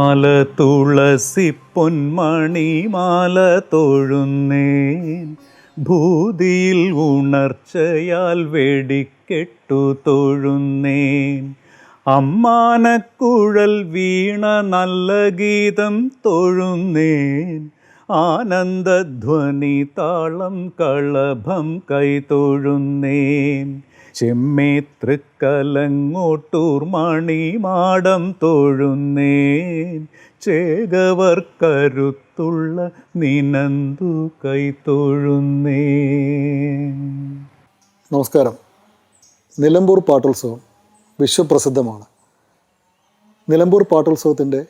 മാല തുളസി പൊന്മണിമാല തൊഴുന്നേൻ, ഭൂതിയിൽ ഉണർച്ചയാൽ വെടിക്കെട്ടു തൊഴുന്നേൻ. അമ്മാനക്കുഴൽ വീണ നല്ല ഗീതം തൊഴുന്നേൻ, ആനന്ദധ്വനി താളം കളഭം കൈതൊഴുന്നേൻ. ചെമ്മേ തൃക്കലങ്ങോട്ടൂർ മണിമാടം തൊഴുന്നേൻ, ചേകവർ കരുത്തുള്ള നിനന്തു കൈതൊഴുന്നേൻ. നമസ്കാരം. നിലമ്പൂർ പാട്ടുത്സവം വിശ്വപ്രസിദ്ധമാണ്. നിലമ്പൂർ പാട്ടുത്സവത്തിൻ്റെ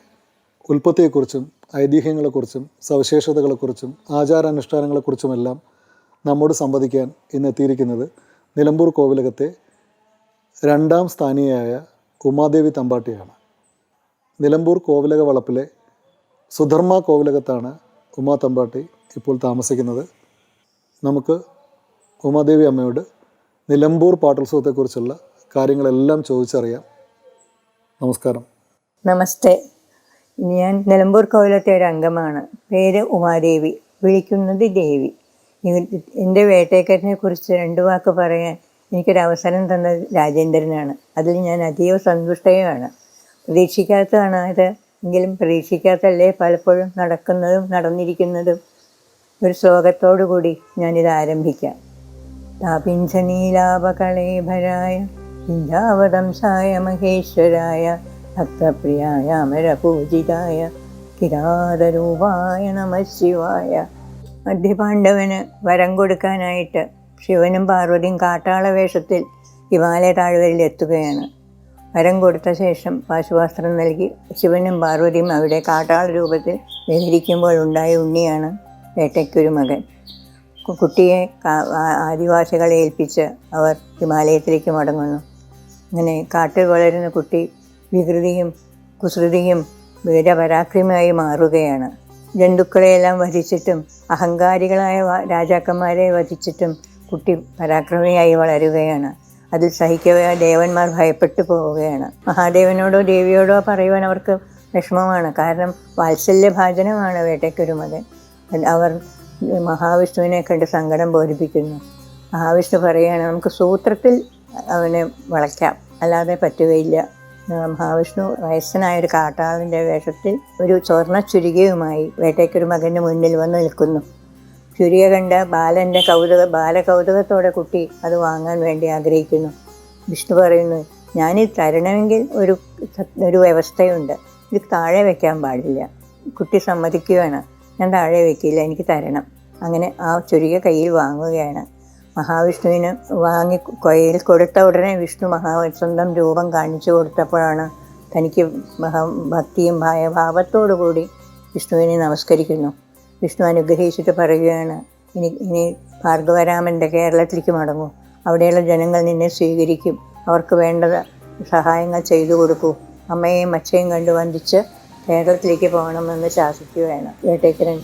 ഉൽപ്പത്തിയെക്കുറിച്ചും ഐതിഹ്യങ്ങളെക്കുറിച്ചും സവിശേഷതകളെക്കുറിച്ചും ആചാരാനുഷ്ഠാനങ്ങളെക്കുറിച്ചുമെല്ലാം നമ്മോട് സംവദിക്കാൻ ഇന്നെത്തിയിരിക്കുന്നത് നിലമ്പൂർ കോവിലകത്തെ രണ്ടാം സ്ഥാനീയയായ ഉമാദേവി തമ്പാട്ടിയാണ്. നിലമ്പൂർ കോവിലക വളപ്പിലെ സുധർമ്മ കോവിലകത്താണ് ഉമാ തമ്പാട്ടി ഇപ്പോൾ താമസിക്കുന്നത്. നമുക്ക് ഉമാദേവി അമ്മയോട് നിലമ്പൂർ പാട്ടുത്സവത്തെക്കുറിച്ചുള്ള കാര്യങ്ങളെല്ലാം ചോദിച്ചറിയാം. നമസ്കാരം. നമസ്തേ. ഞാൻ നിലമ്പൂർ കോവിലത്തെ ഒരു അംഗമാണ്. പേര് ഉമാദേവി, വിളിക്കുന്നത് ദേവി. എൻ്റെ വേട്ടേക്കരനെ കുറിച്ച് 2 വാക്ക് പറയാൻ എനിക്കൊരവസരം തന്നത് രാജേന്ദ്രനാണ്. അതിൽ ഞാൻ അതീവ സന്തുഷ്ടയുമാണ്. പ്രതീക്ഷിക്കാത്തതാണ് അത്, എങ്കിലും പ്രതീക്ഷിക്കാത്തല്ലേ പലപ്പോഴും നടക്കുന്നതും നടന്നിരിക്കുന്നതും. ഒരു ശ്ലോകത്തോടു കൂടി ഞാനിത് ആരംഭിക്കാം. താപിഞ്ചനീലാപകളേഭരായ വിന്ധ്യാവതംസായ മഹേശ്വരായ ഭക്തപ്രിയായ അമരപൂജിതായ കിരാതരൂപായ നമഃ ശിവായ. മധ്യപാണ്ഡവന് വരം കൊടുക്കാനായിട്ട് ശിവനും പാർവതിയും കാട്ടാള വേഷത്തിൽ ഹിമാലയ താഴ്വരയിൽ എത്തുകയാണ്. വരം കൊടുത്ത ശേഷം പാശുവസ്ത്രം നൽകി ശിവനും പാർവതിയും അവിടെ കാട്ടാള രൂപത്തിൽ വിഹരിക്കുമ്പോൾ ഉണ്ടായ ഉണ്ണിയാണ് വേട്ടയ്ക്കൊരു മകൻ. കുട്ടിയെ ആദിവാസികളെ ഏൽപ്പിച്ച് അവർ ഹിമാലയത്തിലേക്ക് മടങ്ങുന്നു. അങ്ങനെ കാട്ടിൽ വളരുന്ന കുട്ടി വികൃതിയും കുസൃതിയും വീരപരാക്രമിയായി മാറുകയാണ്. ജന്തുക്കളെയെല്ലാം വധിച്ചിട്ടും അഹങ്കാരികളായ രാജാക്കന്മാരെ വധിച്ചിട്ടും കുട്ടി പരാക്രമിയായി വളരുകയാണ്. അതിൽ സഹിക്കവേ ദേവന്മാർ ഭയപ്പെട്ടു പോവുകയാണ്. മഹാദേവനോടോ ദേവിയോടോ പറയുവാൻ അവർക്ക് വിഷമമാണ്. കാരണം വാത്സല്യഭാജനമാണ് വേട്ടയ്ക്കൊരു മകൻ. അവർ മഹാവിഷ്ണുവിനെ കണ്ട് സങ്കടം ബോധിപ്പിക്കുന്നു. മഹാവിഷ്ണു പറയുകയാണ്, നമുക്ക് സൂത്രത്തിൽ അവനെ വളയ്ക്കാം, അല്ലാതെ പറ്റുകയില്ല. മഹാവിഷ്ണു വയസ്സനായൊരു കാട്ടാളിൻ്റെ വേഷത്തിൽ ഒരു സ്വർണ്ണ ചുരികയുമായി വേട്ടയ്ക്കൊരു മകൻ്റെ മുന്നിൽ വന്ന് നിൽക്കുന്നു. ചുരിക കണ്ട ബാലകൗതുകത്തോടെ കുട്ടി അത് വാങ്ങാൻ വേണ്ടി ആഗ്രഹിക്കുന്നു. വിഷ്ണു പറയുന്നു, ഞാനിത് തരണമെങ്കിൽ ഒരു വ്യവസ്ഥയുണ്ട്, ഇത് താഴെ വയ്ക്കാൻ പാടില്ല. കുട്ടി സമ്മതിക്കുകയാണ്, ഞാൻ താഴെ വയ്ക്കില്ല, എനിക്ക് തരണം. അങ്ങനെ ആ ചുരിക കയ്യിൽ വാങ്ങുകയാണ്. മഹാവിഷ്ണുവിന് കയ്യിൽ കൊടുത്ത ഉടനെ വിഷ്ണു സ്വന്തം രൂപം കാണിച്ചു കൊടുത്തപ്പോഴാണ് തനിക്ക് ഭക്തിയും ഭാവത്തോടു കൂടി വിഷ്ണുവിനെ നമസ്കരിക്കുന്നു. വിഷ്ണു അനുഗ്രഹിച്ചിട്ട് പറയുകയാണ്, ഇനി ഭാർഗവരാമൻ്റെ കേരളത്തിലേക്ക് മടങ്ങൂ, അവിടെയുള്ള ജനങ്ങൾ നിന്നെ സ്വീകരിക്കും, അവർക്ക് വേണ്ട സഹായങ്ങൾ ചെയ്തു കൊടുക്കൂ, അമ്മയെയും അച്ഛയും കണ്ട് വന്ദിച്ച് കേരളത്തിലേക്ക് പോകണമെന്ന് ശാസിക്കുകയാണ്. വേട്ടേക്കരൻ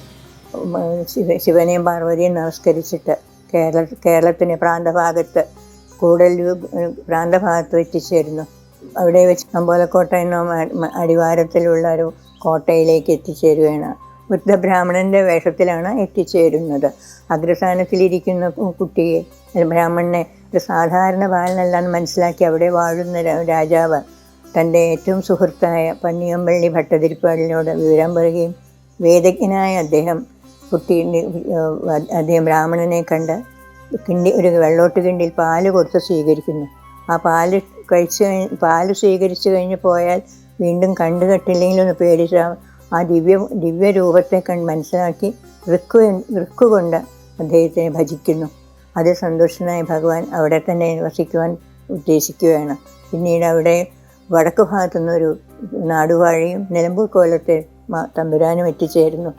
ശിവനെയും പാർവതിയും നമസ്കരിച്ചിട്ട് കേരളത്തിന് പ്രാന്തഭാഗത്ത് എത്തിച്ചേരുന്നു. അവിടെ വെച്ച് അമ്പോലക്കോട്ട എന്ന അടിവാരത്തിലുള്ള ഒരു കോട്ടയിലേക്ക് എത്തിച്ചേരുകയാണ്. ബുദ്ധബ്രാഹ്മണൻ്റെ വേഷത്തിലാണ് എത്തിച്ചേരുന്നത്. അഗ്രസ്ഥാനത്തിലിരിക്കുന്ന കുട്ടിയെ, ബ്രാഹ്മണനെ ഒരു സാധാരണ ബാലനല്ലാന്ന് മനസ്സിലാക്കി അവിടെ വാഴുന്ന രാജാവ് തൻ്റെ ഏറ്റവും സുഹൃത്തായ പന്നിയമ്പള്ളി ഭട്ടതിരിപ്പാടിനോട് വിവരം പറയുകയും വേദജ്ഞനായ അദ്ദേഹം ബ്രാഹ്മണനെ കണ്ട് ഒരു വെള്ളോട്ട് കിണ്ടിയിൽ പാല് കൊടുത്ത് സ്വീകരിക്കുന്നു. ആ പാല് സ്വീകരിച്ചു കഴിഞ്ഞ് പോയാൽ വീണ്ടും കണ്ടുകെട്ടില്ലെങ്കിലൊന്ന് പേടിച്ച ആ ദിവ്യ രൂപത്തെ മനസ്സിലാക്കി ഋക്കുകൊണ്ട് അദ്ദേഹത്തെ ഭജിക്കുന്നു. അതിൽ സന്തുഷ്ടനായ ഭഗവാൻ അവിടെ തന്നെ വസിക്കുവാൻ ഉദ്ദേശിക്കുകയാണ്. പിന്നീട് അവിടെ വടക്ക് ഭാഗത്തുനിന്നൊരു നാടുവാഴിയും നിലമ്പൂർ കോലത്തെ തമ്പുരാനും എത്തിച്ചേരുന്നു.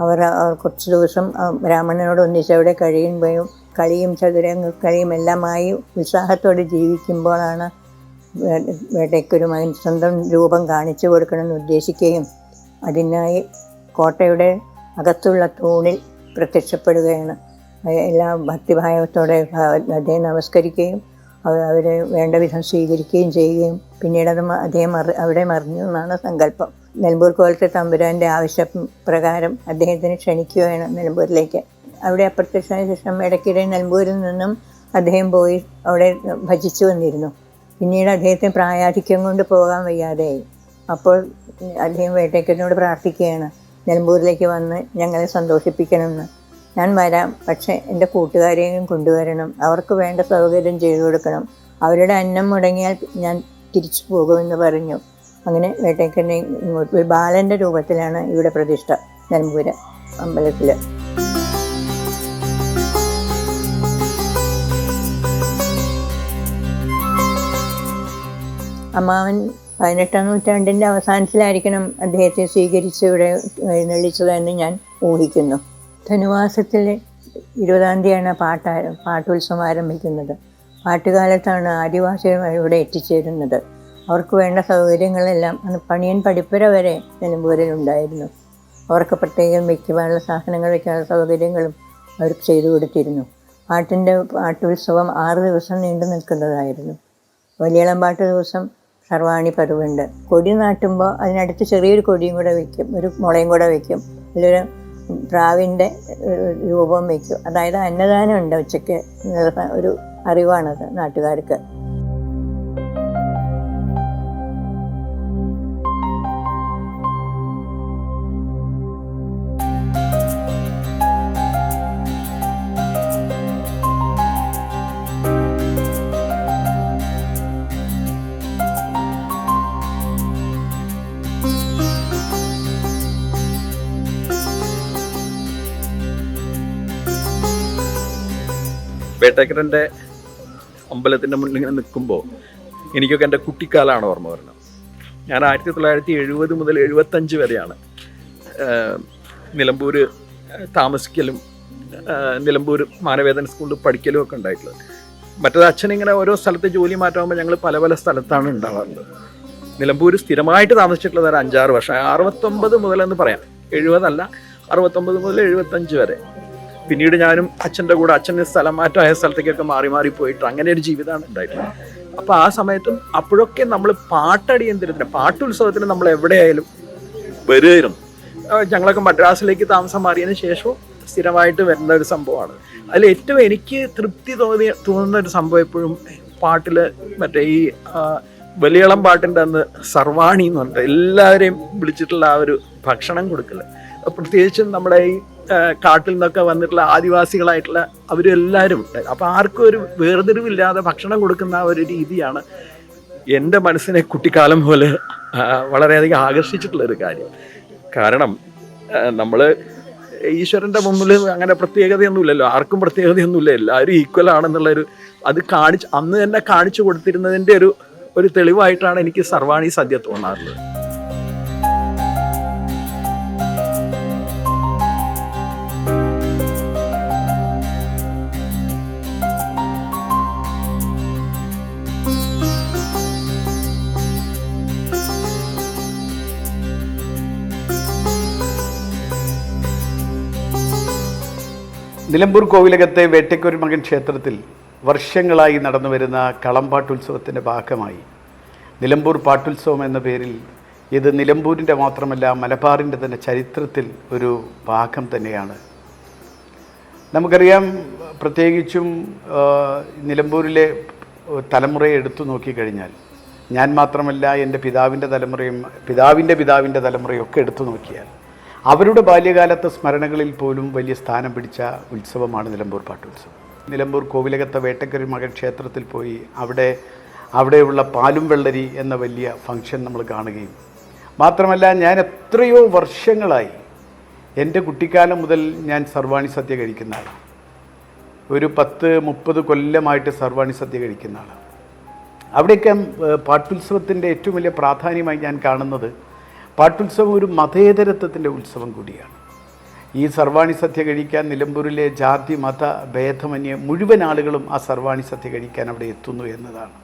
അവർ കുറച്ച് ദിവസം ബ്രാഹ്മണനോട് ഒന്നിച്ച് അവിടെ കഴിയുമ്പോഴും കളിയും ചതുരംഗക്കളിയും എല്ലാമായി ഉത്സാഹത്തോടെ ജീവിക്കുമ്പോഴാണ് വേട്ടയ്ക്കൊരു മകൻ സ്വന്തം രൂപം കാണിച്ചു കൊടുക്കണമെന്ന് ഉദ്ദേശിക്കുകയും അതിനായി കോട്ടയുടെ അകത്തുള്ള തൂണിൽ പ്രത്യക്ഷപ്പെടുകയാണ്. എല്ലാ ഭക്തിഭാവത്തോടെ അദ്ദേഹം നമസ്കരിക്കുകയും അവരെ വേണ്ട വിധം സ്വീകരിക്കുകയും ചെയ്യുകയും പിന്നീട് അദ്ദേഹം അവിടെ മറിഞ്ഞു എന്നാണ് സങ്കല്പം. നിലമ്പൂർ കോലത്തെ തമ്പുരാൻ്റെ ആവശ്യപ്രകാരം അദ്ദേഹത്തിന് ക്ഷണിക്കുകയാണ് നിലമ്പൂരിലേക്ക്. അവിടെ അപ്രത്യക്ഷമായ ശേഷം ഇടയ്ക്കിടെ നിലമ്പൂരിൽ നിന്നും അദ്ദേഹം പോയി അവിടെ ഭജിച്ചു വന്നിരുന്നു. പിന്നീട് അദ്ദേഹത്തിന് പ്രായാധിക്യം കൊണ്ട് പോകാൻ വയ്യാതെയായി. അപ്പോൾ അദ്ദേഹം വേട്ടയ്ക്കരനോട് പ്രാർത്ഥിക്കുകയാണ്, നിലമ്പൂരിലേക്ക് വന്ന് ഞങ്ങളെ സന്തോഷിപ്പിക്കണമെന്ന്. ഞാൻ വരാം, പക്ഷേ എൻ്റെ കൂട്ടുകാരെയും കൊണ്ടുവരണം, അവർക്ക് വേണ്ട സൗകര്യം ചെയ്തു കൊടുക്കണം, അവരുടെ അന്നം മുടങ്ങിയാൽ ഞാൻ തിരിച്ചു പോകുമെന്ന് പറഞ്ഞു. അങ്ങനെ വേട്ടയ്ക്കരനെ ഇങ്ങോട്ട് ഒരു ബാലൻ്റെ രൂപത്തിലാണ് ഇവിടെ പ്രതിഷ്ഠ നിലമ്പൂര് അമ്പലത്തിൽ. അമ്മാവൻ 18-ാം നൂറ്റാണ്ടിൻ്റെ അവസാനത്തിലായിരിക്കണം അദ്ദേഹത്തെ സ്വീകരിച്ച് ഇവിടെ എഴുന്നള്ളിച്ചതെന്ന് ഞാൻ ഊഹിക്കുന്നു. ധനുമാസത്തിൽ 20-ാം തീയതിയാണ് പാട്ടുത്സവം ആരംഭിക്കുന്നത്. പാട്ടുകാലത്താണ് ആദിവാസികൾ ഇവിടെ എത്തിച്ചേരുന്നത്. അവർക്ക് വേണ്ട സൗകര്യങ്ങളെല്ലാം പണിയൻ പടിപ്പുര വരെ നിലമ്പൂരിലുണ്ടായിരുന്നു. അവർക്ക് പ്രത്യേകം വയ്ക്കുവാനുള്ള സാധനങ്ങൾ വയ്ക്കാനുള്ള സൗകര്യങ്ങളും അവർക്ക് ചെയ്തു കൊടുത്തിരുന്നു. പാട്ടുത്സവം 6 ദിവസം നീണ്ടു നിൽക്കുന്നതായിരുന്നു. വലിയളം പാട്ട് ദിവസം സർവാണി പതിവുണ്ട്. കൊടി നാട്ടുമ്പോൾ അതിനടുത്ത് ചെറിയൊരു കൊടിയും കൂടെ വയ്ക്കും, ഒരു മുളയും കൂടെ വയ്ക്കും, അതിലൊരു പ്രാവിൻ്റെ രൂപം വയ്ക്കും. അതായത് അന്നദാനം ഉണ്ട് ഉച്ചയ്ക്ക്, ഒരു അറിവാണത് നാട്ടുകാർക്ക്. വേട്ടക്കരൻ്റെ അമ്പലത്തിൻ്റെ മുന്നിൽ ഇങ്ങനെ നിൽക്കുമ്പോൾ എനിക്കൊക്കെ എൻ്റെ കുട്ടിക്കാലമാണ് ഓർമ്മ വരുന്നത്. ഞാൻ 1970 മുതൽ 75 വരെയാണ് നിലമ്പൂർ താമസിക്കലും നിലമ്പൂർ മാനവേദന സ്കൂളിൽ പഠിക്കലും ഒക്കെ ഉണ്ടായിട്ടുള്ളത്. മറ്റേത് അച്ഛനിങ്ങനെ ഓരോ സ്ഥലത്ത് ജോലി മാറ്റാകുമ്പോൾ ഞങ്ങൾ പല പല സ്ഥലത്താണ് ഉണ്ടാവാറുള്ളത്. നിലമ്പൂർ സ്ഥിരമായിട്ട് താമസിച്ചിട്ടുള്ളത് ഒരു 5-6 വർഷം, 69 മുതലെന്ന് പറയാം, 70 അല്ല, 69 മുതൽ 75 വരെ. പിന്നീട് ഞാനും അച്ഛൻ്റെ കൂടെ അച്ഛന് സ്ഥലം മാറ്റമായ സ്ഥലത്തേക്കൊക്കെ മാറി പോയിട്ട് അങ്ങനെ ഒരു ജീവിതമാണ് ഉണ്ടായിട്ടുള്ളത്. അപ്പോൾ ആ സമയത്തും അപ്പോഴൊക്കെ നമ്മൾ പാട്ടടിയന്തരത്തിന് പാട്ടുത്സവത്തിന് നമ്മൾ എവിടെയായാലും വരുമായിരുന്നു. ഞങ്ങളൊക്കെ മദ്രാസിലേക്ക് താമസം മാറിയതിന് ശേഷവും സ്ഥിരമായിട്ട് വരുന്ന ഒരു സംഭവമാണ്. അതിൽ ഏറ്റവും എനിക്ക് തൃപ്തി തോന്നുന്ന ഒരു സംഭവം എപ്പോഴും പാട്ടിൽ മറ്റേ ഈ വലിയളം പാട്ടിൻ്റെ അന്ന് സർവാണി എന്ന് പറഞ്ഞിട്ട് എല്ലാവരെയും വിളിച്ചിട്ടുള്ള ആ ഒരു ഭക്ഷണം കൊടുക്കല്, പ്രത്യേകിച്ചും നമ്മുടെ ഈ കാട്ടിൽ നിന്നൊക്കെ വന്നിട്ടുള്ള ആദിവാസികളായിട്ടുള്ള അവരെല്ലാവരും ഉണ്ടായി. അപ്പോൾ ആർക്കും ഒരു വേർതിരിവില്ലാതെ ഭക്ഷണം കൊടുക്കുന്ന ആ ഒരു രീതിയാണ് എൻ്റെ മനസ്സിനെ കുട്ടിക്കാലം പോലെ വളരെയധികം ആകർഷിച്ചിട്ടുള്ളൊരു കാര്യം. കാരണം നമ്മൾ ഈശ്വരൻ്റെ മുമ്പിൽ അങ്ങനെ പ്രത്യേകതയൊന്നുമില്ലല്ലോ, ആർക്കും പ്രത്യേകതയൊന്നുമില്ല, എല്ലാവരും ഈക്വൽ ആണെന്നുള്ളൊരു അത് അന്ന് തന്നെ കാണിച്ചു കൊടുത്തിരുന്നതിൻ്റെ ഒരു തെളിവായിട്ടാണ് എനിക്ക് സർവാണി സദ്യ തോന്നാറുള്ളത്. നിലമ്പൂർ കോവിലകത്തെ വേട്ടയ്ക്കൊരു മകൻ ക്ഷേത്രത്തിൽ വർഷങ്ങളായി നടന്നു വരുന്ന കളംപാട്ടുത്സവത്തിൻ്റെ ഭാഗമായി നിലമ്പൂർ പാട്ടുത്സവം എന്ന പേരിൽ ഇത് നിലമ്പൂരിൻ്റെ മാത്രമല്ല മലബാറിൻ്റെ തന്നെ ചരിത്രത്തിൽ ഒരു ഭാഗം തന്നെയാണ്. നമുക്കറിയാം, പ്രത്യേകിച്ചും നിലമ്പൂരിലെ തലമുറയെ എടുത്തു നോക്കിക്കഴിഞ്ഞാൽ, ഞാൻ മാത്രമല്ല എൻ്റെ പിതാവിൻ്റെ തലമുറയും പിതാവിൻ്റെ തലമുറയും ഒക്കെ എടുത്തു നോക്കിയാൽ അവരുടെ ബാല്യകാലത്തെ സ്മരണകളിൽ പോലും വലിയ സ്ഥാനം പിടിച്ച ഉത്സവമാണ് നിലമ്പൂർ പാട്ടുത്സവം. നിലമ്പൂർ കോവിലകത്തെ വേട്ടയ്ക്കൊരു മകൻ ക്ഷേത്രത്തിൽ പോയി അവിടെയുള്ള പാലും വെള്ളരി എന്ന വലിയ ഫംഗ്ഷൻ നമ്മൾ കാണുകയും, മാത്രമല്ല ഞാൻ എത്രയോ വർഷങ്ങളായി എൻ്റെ കുട്ടിക്കാലം മുതൽ ഞാൻ സർവാണി സദ്യ കഴിക്കുന്ന ആളാണ്. ഒരു 10-30 കൊല്ലമായിട്ട് സർവാണി സദ്യ കഴിക്കുന്ന ആളാണ്. അവിടെയൊക്കെ പാട്ടുത്സവത്തിൻ്റെ ഏറ്റവും വലിയ പ്രാധാന്യമായി ഞാൻ കാണുന്നത്, പാട്ടുത്സവം ഒരു മതേതരത്വത്തിൻ്റെ ഉത്സവം കൂടിയാണ്. ഈ സർവാണി സദ്യ കഴിക്കാൻ നിലമ്പൂരിലെ ജാതി മത ഭേദമന്യേ മുഴുവൻ ആളുകളും ആ സർവാണി സദ്യ കഴിക്കാൻ അവിടെ എത്തുന്നു എന്നതാണ്.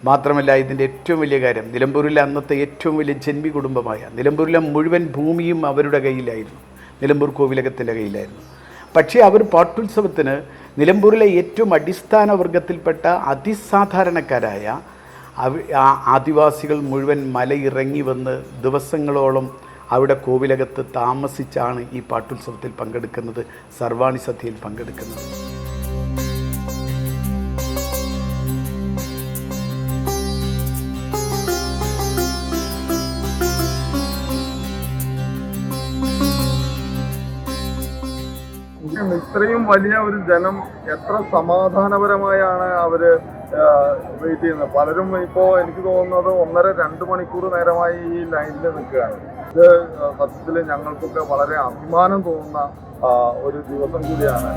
മാത്രമല്ല ഇതിൻ്റെ ഏറ്റവും വലിയ കാര്യം, നിലമ്പൂരിലെ അന്നത്തെ ഏറ്റവും വലിയ ജന്മി കുടുംബമായ നിലമ്പൂരിലെ മുഴുവൻ ഭൂമിയും അവരുടെ കയ്യിലായിരുന്നു, നിലമ്പൂർ കോവിലകത്തിൻ്റെ കയ്യിലായിരുന്നു. പക്ഷേ അവർ പാട്ടുത്സവത്തിന് നിലമ്പൂരിലെ ഏറ്റവും അടിസ്ഥാന വർഗത്തിൽപ്പെട്ട അതിസാധാരണക്കാരായ ആദിവാസികൾ മുഴുവൻ മലയിറങ്ങി വന്ന് ദിവസങ്ങളോളം അവിടെ കോവിലകത്ത് താമസിച്ചാണ് ഈ പാട്ടുത്സവത്തിൽ പങ്കെടുക്കുന്നത്, സർവാണി സദ്യയിൽ പങ്കെടുക്കുന്നത്. ഇത്രയും വലിയ ഒരു ജനം എത്ര സമാധാനപരമായാണ് അവര് വെയിറ്റ് ചെയ്യുന്നത്. പലരും ഇപ്പോൾ എനിക്ക് തോന്നുന്നത് 1.5-2 മണിക്കൂർ നേരമായി ഈ ലൈനിൽ നിൽക്കുകയാണ്. ഇത് സത്യത്തിൽ ഞങ്ങൾക്കൊക്കെ വളരെ അഭിമാനം തോന്നുന്ന ഒരു ദിവസം കൂടിയാണ്.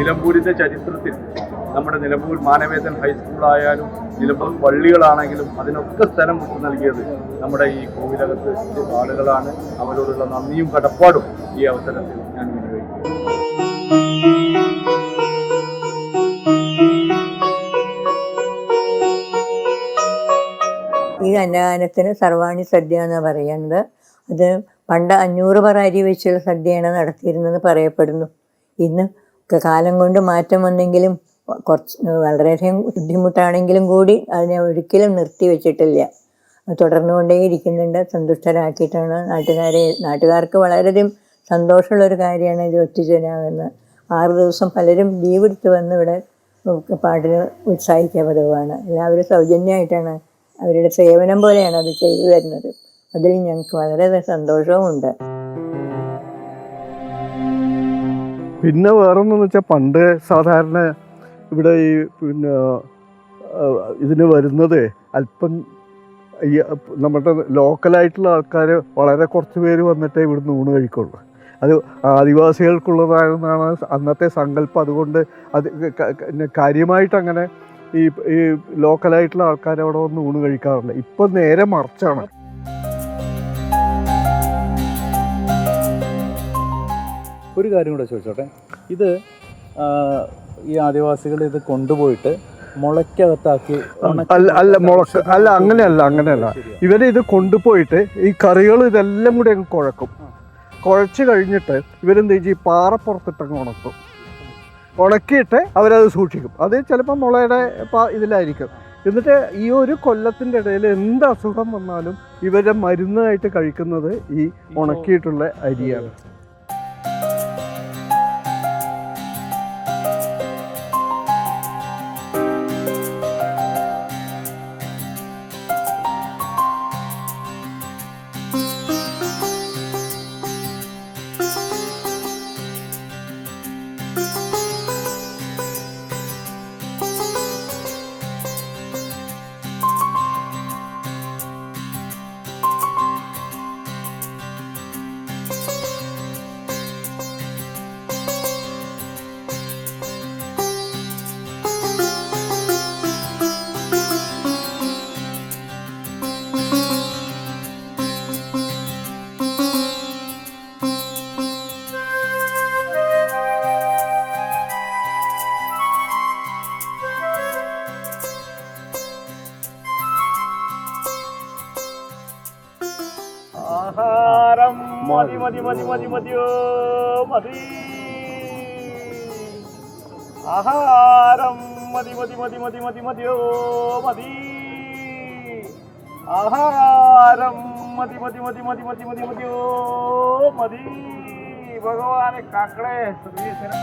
നിലമ്പൂരിൻ്റെ ചരിത്രത്തിൽ നമ്മുടെ നിലമ്പൂർ മാനവേദൻ ഹൈസ്കൂളായാലും നിലമ്പൂർ പള്ളികളാണെങ്കിലും അതിനൊക്കെ സ്ഥലം വിട്ടു നൽകിയത് നമ്മുടെ ഈ കോവിലകത്ത് ആളുകളാണ്. അവരോടുള്ള നന്ദിയും കടപ്പാടും ഈ അവസരത്തിൽ ഞാൻ വിനിയോഗിക്കുന്നു. ഈ അന്നദാനത്തിന് സർവാണി സദ്യ എന്ന് പറയുന്നത്, അത് പണ്ട് 500 പറ അരി വെച്ചുള്ള സദ്യയാണ് നടത്തിയിരുന്നെന്ന് പറയപ്പെടുന്നു. ഇന്ന് കാലം കൊണ്ട് മാറ്റം വന്നെങ്കിലും കുറച്ച് വളരെയധികം ബുദ്ധിമുട്ടാണെങ്കിലും കൂടി അതിനെ ഒരിക്കലും നിർത്തി വെച്ചിട്ടില്ല. തുടർന്നുകൊണ്ടേയിരിക്കുന്നുണ്ട്. സന്തുഷ്ടരാക്കിയിട്ടാണ് നാട്ടുകാർക്ക് വളരെയധികം സന്തോഷമുള്ളൊരു കാര്യമാണ് ഇത് ഒത്തുചേരാമെന്ന്. 6 ദിവസം പലരും ലീവ് എടുത്ത് വന്ന് ഇവിടെ പാട്ടിന് ഉത്സാഹിക്കാൻ പതിവാണ്. എല്ലാവരും സൗജന്യമായിട്ടാണ്, അവരുടെ സേവനം പോലെയാണ് അത് ചെയ്തു തരുന്നത്. അതിൽ ഞങ്ങൾക്ക് വളരെ സന്തോഷവുമുണ്ട്. പിന്നെ വേറൊന്നെന്ന് വെച്ചാൽ പണ്ട് സാധാരണ ഇവിടെ ഈ ഇതിന് വരുന്നത് അല്പം ഈ നമ്മുടെ ലോക്കലായിട്ടുള്ള ആൾക്കാർ വളരെ കുറച്ച് പേര് വന്നിട്ടേ ഇവിടുന്ന് ഊണ് കഴിക്കുള്ളൂ. അത് ആദിവാസികൾക്കുള്ളതാണെന്നാണ് അന്നത്തെ സങ്കല്പം. അതുകൊണ്ട് അത് കാര്യമായിട്ടങ്ങനെ ഈ ലോക്കലായിട്ടുള്ള ആൾക്കാർ അവിടെ വന്ന് ഊണ് കഴിക്കാറില്ല. ഇപ്പം നേരെ മറിച്ചാണ്. ഒരു കാര്യം കൂടെ ചോദിച്ചോട്ടെ, ഇത് ഈ ആദിവാസികൾ ഇത് കൊണ്ടുപോയിട്ട് മുളയ്ക്കകത്താക്കി അങ്ങനെയല്ല ഇവരിത് കൊണ്ടുപോയിട്ട് ഈ കറികൾ ഇതെല്ലാം കൂടി അങ്ങ് കുഴക്കും. കുഴച്ച് കഴിഞ്ഞിട്ട് ഇവരെന്ത് ചെയ്യും, ഈ പാറപ്പുറത്തിട്ടങ്ങ് ഉണക്കും. ഉണക്കിയിട്ട് അവരത് സൂക്ഷിക്കും. അത് ചിലപ്പോൾ മുളയുടെ ഇതിലായിരിക്കും. എന്നിട്ട് ഈ ഒരു കൊല്ലത്തിൻ്റെ ഇടയിൽ എന്ത് അസുഖം വന്നാലും ഇവരെ മരുന്നായിട്ട് കഴിക്കുന്നത് ഈ ഉണക്കിയിട്ടുള്ള അരിയാണ്. ആഹാരം മതി മതി മതി മതി മതിയോ മതി. ആഹാരം മതി മതി മതി മതി മതി മതിയോ മതി. ആഹാരം മതി മതി മതി മതി മതി മതി മതിയോ മതി. ഭഗവാനെ കാക്കടേ ശ്രീധരൻ.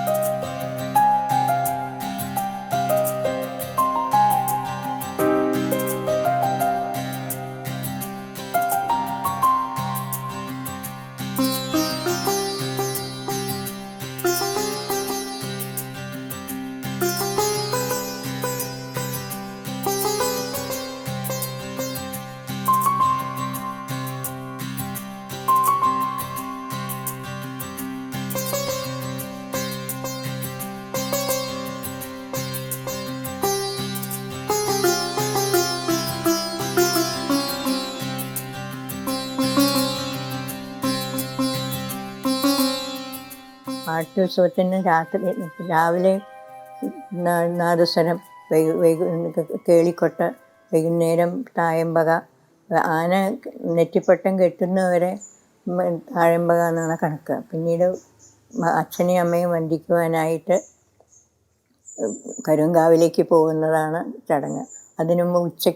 പാട്ടുത്സവത്തിന് രാവിലെ നാദസ്വരം, കേളിക്കൊട്ട, വൈകുന്നേരം തായമ്പക, ആന നെറ്റിപ്പട്ടം കെട്ടുന്നവരെ താഴമ്പക എന്നാണ് കണക്ക്. പിന്നീട് അച്ഛനെയും അമ്മയും വന്ദിക്കുവാനായിട്ട് കരുങ്കാവിലേക്ക് പോകുന്നതാണ് ചടങ്ങ്. അതിനു മുമ്പ്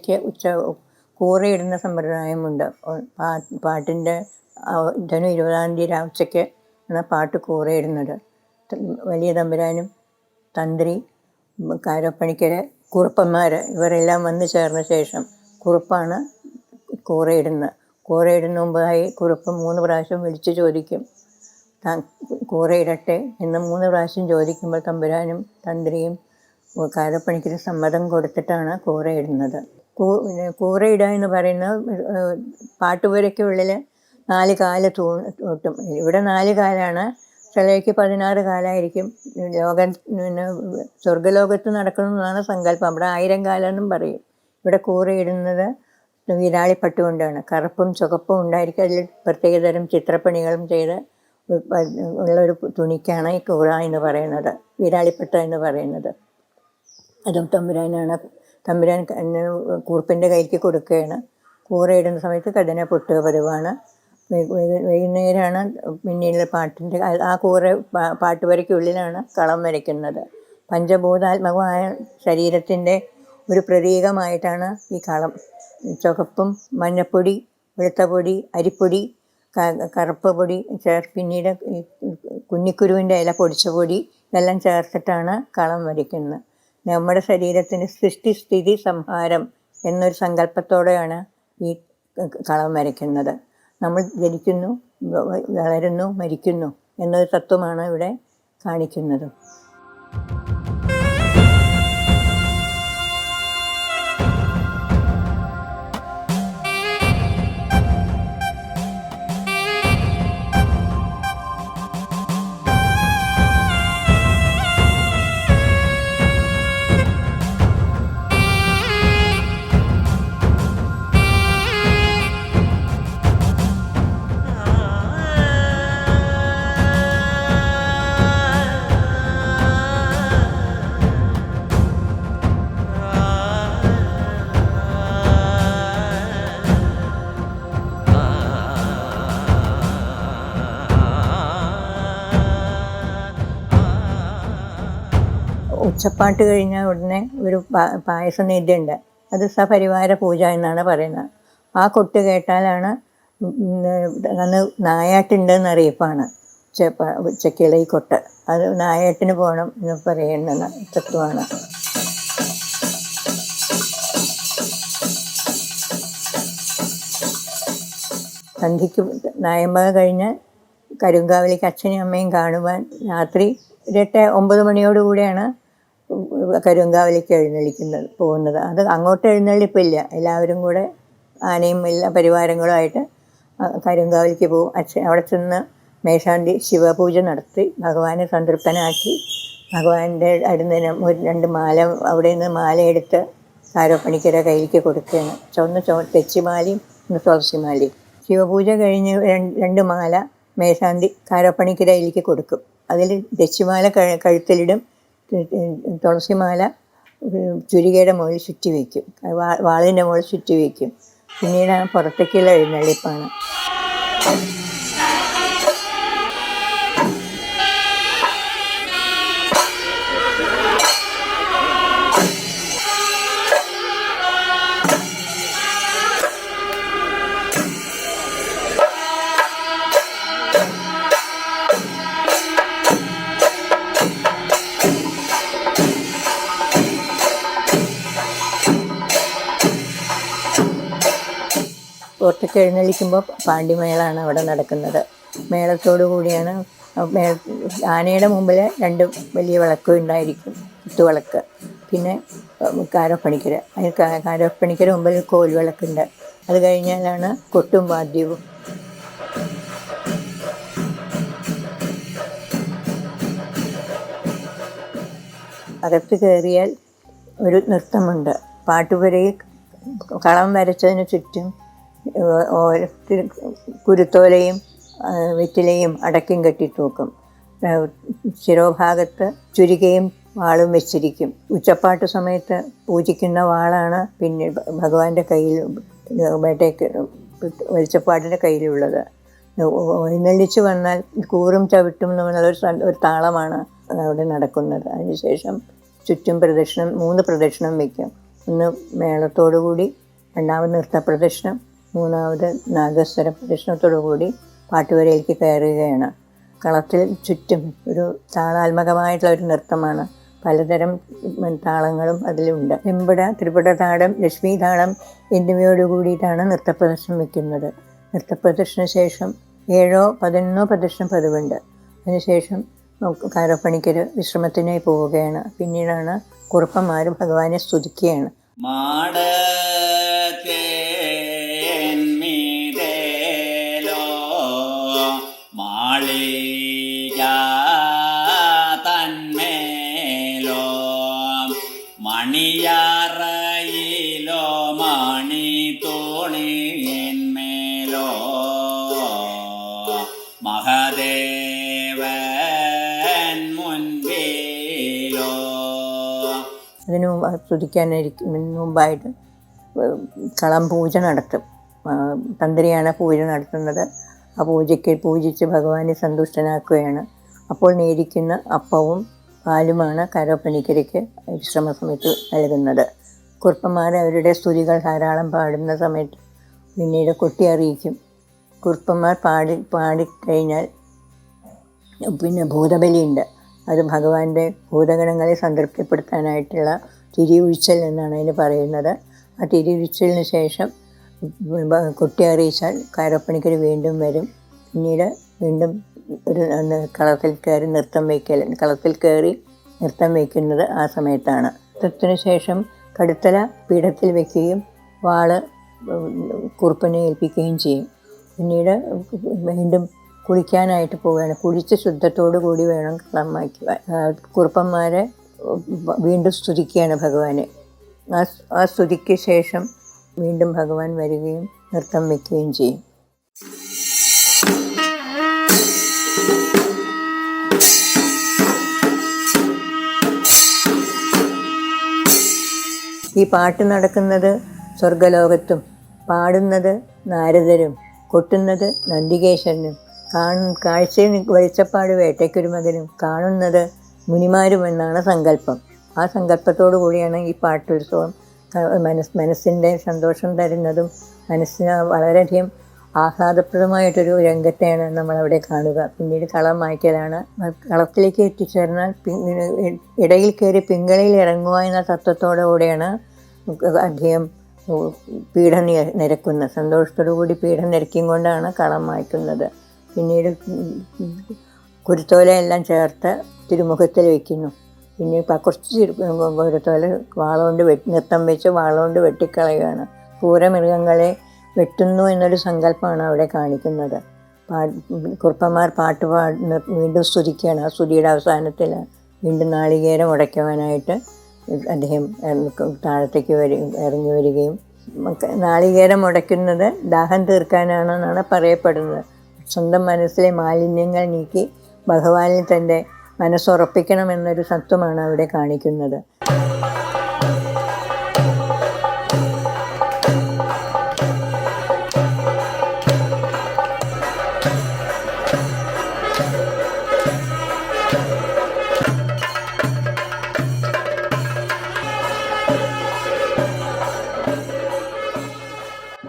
കൂറയിടുന്ന സമ്പ്രദായമുണ്ട്. പാട്ടിൻ്റെ ധനു 20-ാം തീയതി ഉച്ചയ്ക്ക് ആണ് പാട്ട് കൂറയിടുന്നത്. വലിയ തമ്പുരാനും തന്ത്രി, കാരപ്പണിക്കർ, കുറുപ്പന്മാർ ഇവരെല്ലാം വന്നു ചേർന്ന ശേഷം കുറുപ്പാണ് കൂറയിടുന്നത്. കൂറയിടുന്ന മുമ്പായി കുറുപ്പ് 3 പ്രാവശ്യം വിളിച്ചു ചോദിക്കും, കൂറയിടട്ടെ എന്ന് 3 പ്രാവശ്യം ചോദിക്കുമ്പോൾ തമ്പുരാനും തന്ത്രിയും കാരപ്പണിക്കര് സമ്മതം കൊടുത്തിട്ടാണ് കൂറയിടുന്നത്. കൂറയിടുക എന്ന് പറയുന്നത് പാട്ടുപുരയ്ക്കുള്ളിൽ 4 കാല് തൂട്ടും. ഇവിടെ 4 കാലാണ്, ചിലയ്ക്ക് 16 കാലായിരിക്കും. സ്വർഗലോകത്ത് നടക്കുന്നതാണ് സങ്കല്പം. അവിടെ 1000 കാലെന്നും പറയും. ഇവിടെ കൂറയിടുന്നത് വിരാളിപ്പട്ട് കൊണ്ടാണ്. കറുപ്പും ചുവപ്പും ഉണ്ടായിരിക്കും. അതിൽ പ്രത്യേകതരം ചിത്രപ്പണികളും ചെയ്ത് ഉള്ളൊരു തുണിക്കാണ് ഈ കൂറ എന്ന് പറയുന്നത്, വിരാളിപ്പട്ട എന്ന് പറയുന്നത്. അതും തമ്പുരാൻ കൂർപ്പിൻ്റെ കൈക്ക് കൊടുക്കുകയാണ്. കൂറയിടുന്ന സമയത്ത് കടന പൊട്ടുക പതിവാണ്. വൈകുന്നേരമാണ് പിന്നീട് പാട്ടിൻ്റെ ആ പാട്ട് വരയ്ക്കുള്ളിലാണ് കളം വരയ്ക്കുന്നത്. പഞ്ചഭൂതാത്മകമായ ശരീരത്തിൻ്റെ ഒരു പ്രതീകമായിട്ടാണ് ഈ കളം. ചുവപ്പും മഞ്ഞപ്പൊടി, വെളുത്ത പൊടി, അരിപ്പൊടി, കറുപ്പ് പൊടി പിന്നീട് കുന്നിക്കുരുവിൻ്റെ ഇല പൊടിച്ച പൊടി ഇതെല്ലാം ചേർത്തിട്ടാണ് കളം വരയ്ക്കുന്നത്. നമ്മുടെ ശരീരത്തിന് സൃഷ്ടി സ്ഥിതി സംഹാരം എന്നൊരു സങ്കല്പത്തോടെയാണ് ഈ കളം വരയ്ക്കുന്നത്. നമ്മൾ ജനിക്കുന്നു, വളരുന്നു, മരിക്കുന്നു എന്നൊരു തത്വമാണ് ഇവിടെ കാണിക്കുന്നത്. ഉച്ചപ്പാട്ട് കഴിഞ്ഞാൽ ഉടനെ ഒരു പായസ നിധിയുണ്ട്. അത് സപരിവാര പൂജ എന്നാണ് പറയുന്നത്. ആ കൊട്ട് കേട്ടാലാണ് അന്ന് നായാട്ടുണ്ടെന്ന് അറിയിപ്പാണ്. ഉച്ചക്കിളി കൊട്ട് അത് നായാട്ടിന് പോകണം എന്ന് പറയുന്ന തത്വമാണ്. സന്ധ്യയ്ക്ക് നായമ്പക കഴിഞ്ഞ് കരുങ്കാവിലേക്ക് അച്ഛനും അമ്മയും കാണുവാൻ രാത്രി 9 മണിയോടുകൂടിയാണ് കരുങ്കാവിലേക്ക് പോകുന്നത്. അത് അങ്ങോട്ട് എഴുന്നള്ളിപ്പില്ല. എല്ലാവരും കൂടെ ആനയും എല്ലാ പരിവാരങ്ങളുമായിട്ട് കരുങ്കാവിലേക്ക് പോകും. അവിടെ ചെന്ന് മേശാന്തി ശിവപൂജ നടത്തി ഭഗവാനെ സംതൃപ്തനാക്കി ഭഗവാന്റെ അടുന്ന് 2 മാല അവിടെ നിന്ന് മാലയെടുത്ത് കാരപ്പണിക്കരെ കയ്യിലേക്ക് കൊടുക്കുകയാണ്. തെച്ചിമാലയും തുളസിമാലയും. ശിവപൂജ കഴിഞ്ഞ് 2 മാല മേശാന്തി കാരപ്പണിക്കരെ കയ്യിലേക്ക് കൊടുക്കും. അതിൽ തെച്ചിമാല കഴുത്തിലിടും, തുളസിമാല ചുരികയുടെ മുകളിൽ ചുറ്റി വയ്ക്കും, വാളിൻ്റെ മുകളിൽ ചുറ്റി വയ്ക്കും. പിന്നീട് പുറത്തേക്കുള്ള എഴുന്നള്ളിപ്പാണ്. പുറത്തേക്ക് എഴുന്നള്ളിക്കുമ്പോൾ പാണ്ടിമേളമാണ് അവിടെ നടക്കുന്നത്. മേളത്തോടു കൂടിയാണ് ആനയുടെ മുമ്പിൽ 2 വലിയ വിളക്കും ഉണ്ടായിരിക്കും, കുത്തുവിളക്ക്. പിന്നെ കാരപ്പണിക്കർ, കാരപ്പണിക്കര മുമ്പിൽ കോൽവിളക്കുണ്ട്. അത് കഴിഞ്ഞാലാണ് കൊട്ടും വാദ്യവും. അകത്ത് കയറിയാൽ ഒരു നൃത്തമുണ്ട്. പാട്ടുപുരയിൽ കളം വരച്ചതിന് ചുറ്റും കുരുത്തോലയും വെറ്റിലയും അടക്കും കെട്ടി തൂക്കും. ശിരോഭാഗത്ത് ചുരികയും വാളും വെച്ചിരിക്കും. ഉച്ചപ്പാട്ട് സമയത്ത് പൂജിക്കുന്ന വാളാണ് പിന്നെ ഭഗവാന്റെ കയ്യിൽ വെളിച്ചപ്പാടിൻ്റെ കയ്യിലുള്ളത്. എഴുന്നള്ളിച്ച് വന്നാൽ കൂറും ചവിട്ടും ഒരു താളമാണ് അവിടെ നടക്കുന്നത്. അതിനുശേഷം ചുറ്റും പ്രദക്ഷിണം 3 പ്രദക്ഷിണം വയ്ക്കും. ഒന്ന് മേളത്തോടു കൂടി, രണ്ടാമത് നൃത്ത പ്രദക്ഷിണം, മൂന്നാമത് നാഗസ്വര പ്രദക്ഷിണത്തോടു കൂടി പാട്ടുവരയിലേക്ക് കയറുകയാണ്. കളത്തിൽ ചുറ്റും ഒരു താളാത്മകമായിട്ടുള്ള ഒരു നൃത്തമാണ്. പലതരം താളങ്ങളും അതിലുണ്ട്. ത്രിപുട താളം, ലക്ഷ്മി താളം എന്നിവയോട് കൂടിയിട്ടാണ് നൃത്തപ്രദർശനം വയ്ക്കുന്നത്. നൃത്തപ്രദർശന ശേഷം 7-11 പ്രദർശനം പതിവുണ്ട്. അതിനുശേഷം കാരപ്പണിക്കർ വിശ്രമത്തിനായി പോവുകയാണ്. പിന്നീടാണ് കുറുപ്പന്മാർ ഭഗവാനെ സ്തുതിക്കുകയാണ്. മണിയാറയിലോ മണി തോണിന്മേലോ മഹദേവൻ മുൻപിലോ. അതിന് മുമ്പായിട്ട് കളം പൂജ നടത്തും. തന്ത്രിയാണ് പൂജ നടത്തുന്നത്. ആ പൂജിച്ച് ഭഗവാനെ സന്തുഷ്ടനാക്കുകയാണ്. അപ്പോൾ നേരിക്കുന്ന അപ്പവും പാലുമാണ് കാരോപ്പണിക്കരയ്ക്ക് വിശ്രമ സമയത്ത് നൽകുന്നത്. കുറുപ്പന്മാർ അവരുടെ സ്തുതികൾ ധാരാളം പാടുന്ന സമയത്ത് പിന്നീട് കൊട്ടി അറിയിക്കും. കുറുപ്പന്മാർ പാടിക്കഴിഞ്ഞാൽ പിന്നെ ഭൂതബലിയുണ്ട്. അത് ഭഗവാന്റെ ഭൂതഗണങ്ങളെ സംതൃപ്തിപ്പെടുത്താനായിട്ടുള്ള തിരിയൊഴിച്ചൽ എന്നാണ് അതിന് പറയുന്നത്. ആ തിരിയൊഴിച്ചലിന് ശേഷം കൊട്ടി അറിയിച്ചാൽ കാരോപ്പണിക്കർ വീണ്ടും വരും. പിന്നീട് വീണ്ടും ഒരു കളത്തിൽ കയറി നൃത്തം വയ്ക്കുന്നത് ആ സമയത്താണ്. നൃത്തത്തിന് ശേഷം കടുത്തല പീഠത്തിൽ വയ്ക്കുകയും വാള് കുറുപ്പനെ ഏൽപ്പിക്കുകയും ചെയ്യും. പിന്നീട് വീണ്ടും കുളിക്കാനായിട്ട് പോവുകയാണ്. കുളിച്ച് ശുദ്ധത്തോടു കൂടി വേണം കളം വയ്ക്കുവാൻ. കുറുപ്പന്മാരെ വീണ്ടും സ്തുതിക്കുകയാണ് ഭഗവാനെ. ആ സ്തുതിക്ക് ശേഷം വീണ്ടും ഭഗവാൻ വരികയും നൃത്തം വയ്ക്കുകയും ചെയ്യും. ഈ പാട്ട് നടക്കുന്നത് സ്വർഗലോകത്തും, പാടുന്നത് നാരദരും, കൊട്ടുന്നത് നന്ദികേശ്വരനും, കാഴ്ചയിൽ വെളിച്ചപ്പാട് വേട്ടയ്ക്കൊരു മകനും, കാണുന്നത് മുനിമാരുമെന്നാണ് സങ്കല്പം. ആ സങ്കല്പത്തോടു കൂടിയാണ് ഈ പാട്ടുത്സവം മനസ്സിൻ്റെ സന്തോഷം തരുന്നതും മനസ്സിന് വളരെയധികം ആഹ്ലാദപ്രദമായിട്ടൊരു രംഗത്തെയാണ് നമ്മളവിടെ കാണുക. പിന്നീട് കളം മായ്ക്കലാണ്. കളത്തിലേക്ക് എത്തിച്ചേർന്നാൽ ഇടയിൽ കയറി പിങ്കളിയിൽ ഇറങ്ങുക എന്ന തത്വത്തോടു കൂടെയാണ് അദ്ദേഹം പീഠം നിരക്കുന്നത്. സന്തോഷത്തോടു കൂടി പീഠം നിരക്കിയും കൊണ്ടാണ് കളം മായ്ക്കുന്നത്. പിന്നീട് കുരുത്തോലയെല്ലാം ചേർത്ത് തിരുമുഖത്തിൽ വയ്ക്കുന്നു. പിന്നെ കുറച്ച് കുരുത്തോല വാളുകൊണ്ട് നൃത്തം വെച്ച് വാളുകൊണ്ട് വെട്ടിക്കളയുകയാണ്. പൂരമൃഗങ്ങളെ വെട്ടുന്നു എന്നൊരു സങ്കല്പമാണ് അവിടെ കാണിക്കുന്നത്. കുറുപ്പന്മാർ പാട്ട് വീണ്ടും സ്തുതിക്കുകയാണ്. ആ സ്തുതിയുടെ അവസാനത്തിൽ വീണ്ടും നാളികേരം ഉടയ്ക്കുവാനായിട്ട് അദ്ദേഹം താഴത്തേക്ക് ഇറങ്ങി വരികയും, നാളികേരം ഉടയ്ക്കുന്നത് ദാഹം തീർക്കാനാണെന്നാണ് പറയപ്പെടുന്നത്. സ്വന്തം മനസ്സിലെ മാലിന്യങ്ങൾ നീക്കി ഭഗവാനിൽ തൻ്റെ മനസ്സുറപ്പിക്കണമെന്നൊരു തത്വമാണ് അവിടെ കാണിക്കുന്നത്.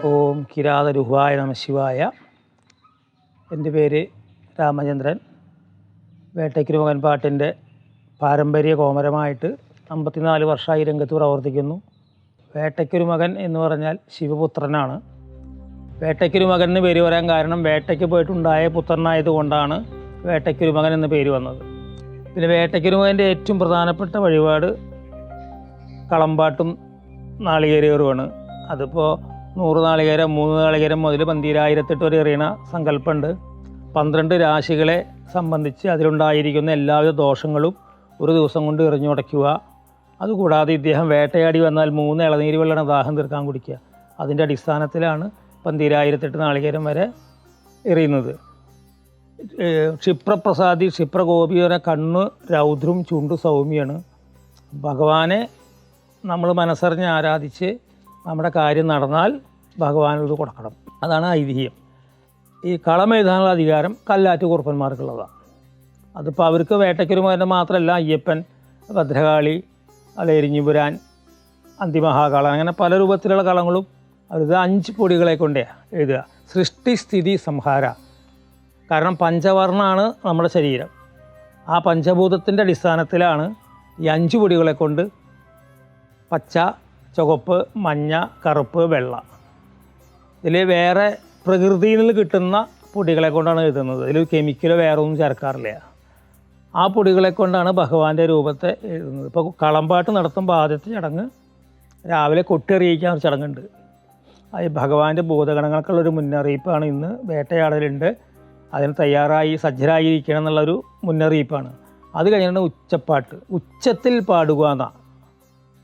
ഓം കിരാതരുഹായ നമഃ ശിവായ. എൻ്റെ പേര് രാമചന്ദ്രൻ. വേട്ടയ്ക്കൊരു മകൻ പാട്ടിൻ്റെ പാരമ്പര്യ കോമരമായിട്ട് 54 വർഷമായി രംഗത്ത് പ്രവർത്തിക്കുന്നു. വേട്ടയ്ക്കൊരു മകൻ എന്ന് പറഞ്ഞാൽ ശിവപുത്രനാണ്. വേട്ടയ്ക്കൊരു മകൻ എന്ന് പേര് വരാൻ കാരണം വേട്ടയ്ക്ക് പോയിട്ടുണ്ടായ പുത്രനായതുകൊണ്ടാണ് വേട്ടയ്ക്കൊരു മകൻ എന്ന പേര് വന്നത്. പിന്നെ വേട്ടയ്ക്കൊരു മകൻ്റെ ഏറ്റവും പ്രധാനപ്പെട്ട വഴിപാട് കളമ്പാട്ടും നാളികേരേറുമാണ്. അതിപ്പോൾ 100 നാളികേരം 3 നാളികേരം മുതൽ 12,008 വരെ എറിയണ സങ്കല്പമുണ്ട്. 12 രാശികളെ സംബന്ധിച്ച് അതിലുണ്ടായിരിക്കുന്ന എല്ലാവിധ ദോഷങ്ങളും ഒരു ദിവസം കൊണ്ട് എറിഞ്ഞുടയ്ക്കുക. അതുകൂടാതെ ഇദ്ദേഹം വേട്ടയാടി വന്നാൽ 3 ഇളനീര് വെള്ളം ദാഹം തീർക്കാൻ കുടിക്കുക. അതിൻ്റെ അടിസ്ഥാനത്തിലാണ് 12,008 നാളികേരം വരെ എറിയുന്നത്. ക്ഷിപ്രപ്രസാദി ക്ഷിപ്രകോപിയുടെ കണ്ണ് രൗദ്രം ചുണ്ടു സൗമ്യാണ്. ഭഗവാനെ നമ്മൾ മനസ്സറിഞ്ഞ് ആരാധിച്ച് നമ്മുടെ കാര്യം നടന്നാൽ ഭഗവാനത് കൊടുക്കണം. അതാണ് ഐതിഹ്യം. ഈ കളമെഴുതാനുള്ള അധികാരം കല്ലാറ്റ് കുറുപ്പന്മാർക്കുള്ളതാണ്. അതിപ്പോൾ അവർക്ക് വേട്ടയ്ക്കൊരുമകൻ്റെ മാത്രമല്ല, അയ്യപ്പൻ, ഭദ്രകാളി, അല്ല എരിഞ്ഞിപുരാൻ, അന്തിമഹാകാളം, അങ്ങനെ പല രൂപത്തിലുള്ള കളങ്ങളും അവരിത് 5 പൊടികളെ കൊണ്ടേ എഴുതുക. സൃഷ്ടി സ്ഥിതി സംഹാര. കാരണം പഞ്ചവർണ്ണമാണ് നമ്മുടെ ശരീരം. ആ പഞ്ചഭൂതത്തിൻ്റെ അടിസ്ഥാനത്തിലാണ് ഈ 5 പൊടികളെ കൊണ്ട് പച്ച, ചുവപ്പ്, മഞ്ഞ, കറുപ്പ്, വെള്ള, ഇതിൽ വേറെ പ്രകൃതിയിൽ നിന്ന് കിട്ടുന്ന പൊടികളെ കൊണ്ടാണ് എഴുതുന്നത്. ഇതിൽ കെമിക്കലോ വേറെ ഒന്നും ചേർക്കാറില്ല. ആ പൊടികളെ കൊണ്ടാണ് ഭഗവാന്റെ രൂപത്തെ എഴുതുന്നത്. ഇപ്പോൾ കളമ്പാട്ട് നടത്തുമ്പോൾ ആദ്യത്തെ ചടങ്ങ് രാവിലെ കൊട്ടിയറിയിക്കാൻ ഒരു ചടങ്ങുണ്ട്. അത് ഭഗവാന്റെ ഭൂതഗണങ്ങൾക്കുള്ളൊരു മുന്നറിയിപ്പാണ്. ഇന്ന് വേട്ടയാടലുണ്ട്, അതിന് തയ്യാറായി സജ്ജരായിരിക്കണം എന്നുള്ളൊരു മുന്നറിയിപ്പാണ്. അത് കഴിഞ്ഞിട്ട് ഉച്ചപ്പാട്ട്, ഉച്ചത്തിൽ പാടുക എന്നാണ്.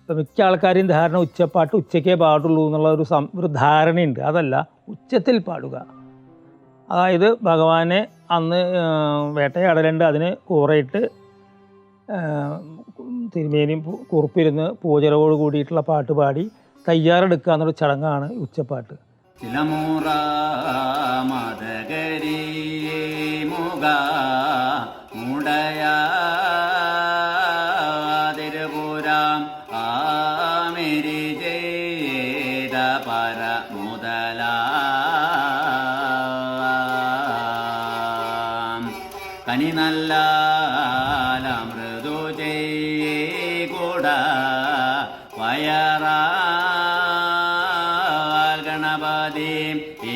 ഇപ്പോൾ മിക്ക ആൾക്കാരെയും ധാരണ ഉച്ചപ്പാട്ട് ഉച്ചയ്ക്കേ പാടുള്ളൂ എന്നുള്ള ഒരു ധാരണയുണ്ട്. അതല്ല, ഉച്ചത്തിൽ പാടുക. അതായത് ഭഗവാനെ അന്ന് വേട്ടയാടലുണ്ട്, അതിന് കൂറയിട്ട് തിരുമേനിയും കുറുപ്പിരുന്ന് പൂജകളോട് കൂടിയിട്ടുള്ള പാട്ട് പാടി തയ്യാറെടുക്കുക എന്നൊരു ചടങ്ങാണ് ഉച്ചപ്പാട്ട്. ചിലമൂറ മദഗരി മുഗ മുടയ തിരുപുരം ആമിരി ജേത പര മുതല കനി നല്ല മൃദു കൂട വയറ ഗണപതി ഈ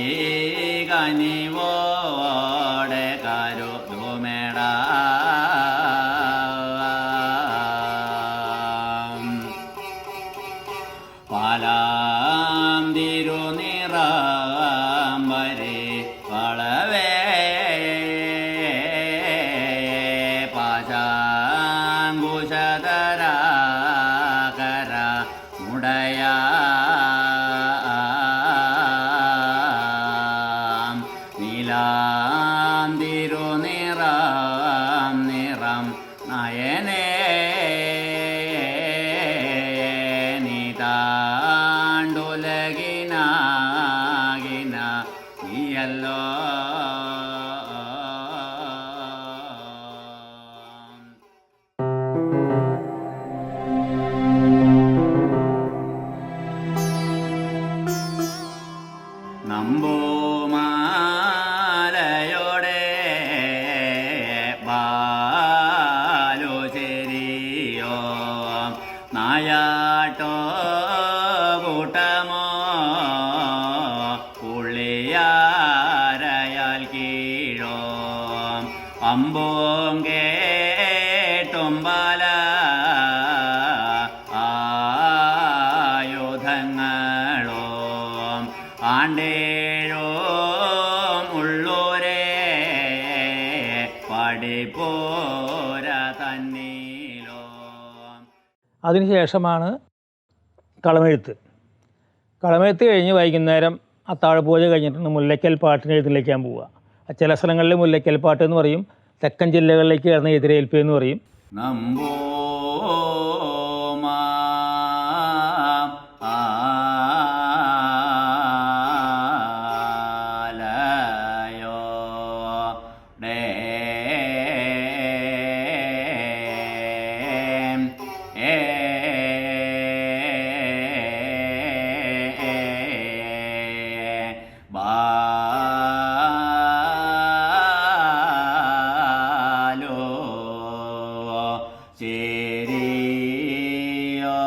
കനിവോടെ കരുതുമേട പാലാം തിരുനിറം വരെ വളവേ പാശാങ്കുശധര കര മുടയ നീലാം തിരുനിറം നിറം നയനേ നീതാണ്ടുലകിനാകിന നീയല്ലോ നമ്പൂമാലയോടെ ബാലുചെരിയോ നായാട്ടോ കൂട്ടമോ പുള്ളിയാരയാൽ കീഴോ അമ്പൂം കേട്ടും പല ആയുധങ്ങളോ ആണ്ടേഴോ ഉള്ളൂരേ പടിപ്പോര തന്നീലോ. അതിനുശേഷമാണ് കളമെഴുത്ത്. കളമെഴുത്ത് കഴിഞ്ഞ് വൈകുന്നേരം അത്താഴപൂജ കഴിഞ്ഞിട്ട് മുല്ലയ്ക്കൽ പാട്ടിന് എഴുന്നള്ളിക്കാൻ പോവുക. ചില സ്ഥലങ്ങളിൽ മുല്ലയ്ക്കൽ പാട്ട് എന്ന് പറയും, തെക്കൻ ജില്ലകളിലേക്ക് ചേർന്ന എതിരേൽപ്പ് എന്ന് പറയും. നമ്പൂമാ ആലയോ ഡേ ബാലോ ചേരിയോ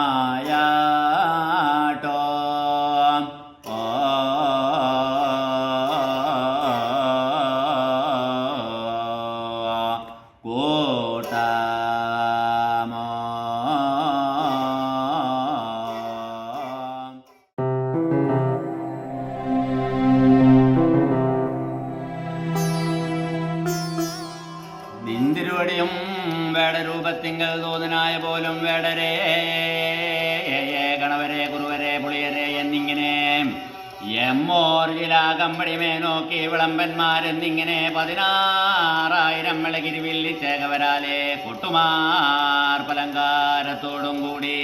നായാട്ടോ കൂട്ടമോ നിന്തിരുവടിയും വേടരൂപത്തിങ്കൽ തോന്നനായ പോലും വേടരേ ഗണവരെ ഗുരുവരെ പുളിയരെ എന്നിങ്ങനെ എമ്മോർജിലാകമ്പടി മേനോക്കി വിളമ്പന്മാരെന്നിങ്ങനെ 16,000 വിളകിരിവില്ലി ചേകവരാലെ കൊട്ടുമാർ പലങ്കാരത്തോടും കൂടി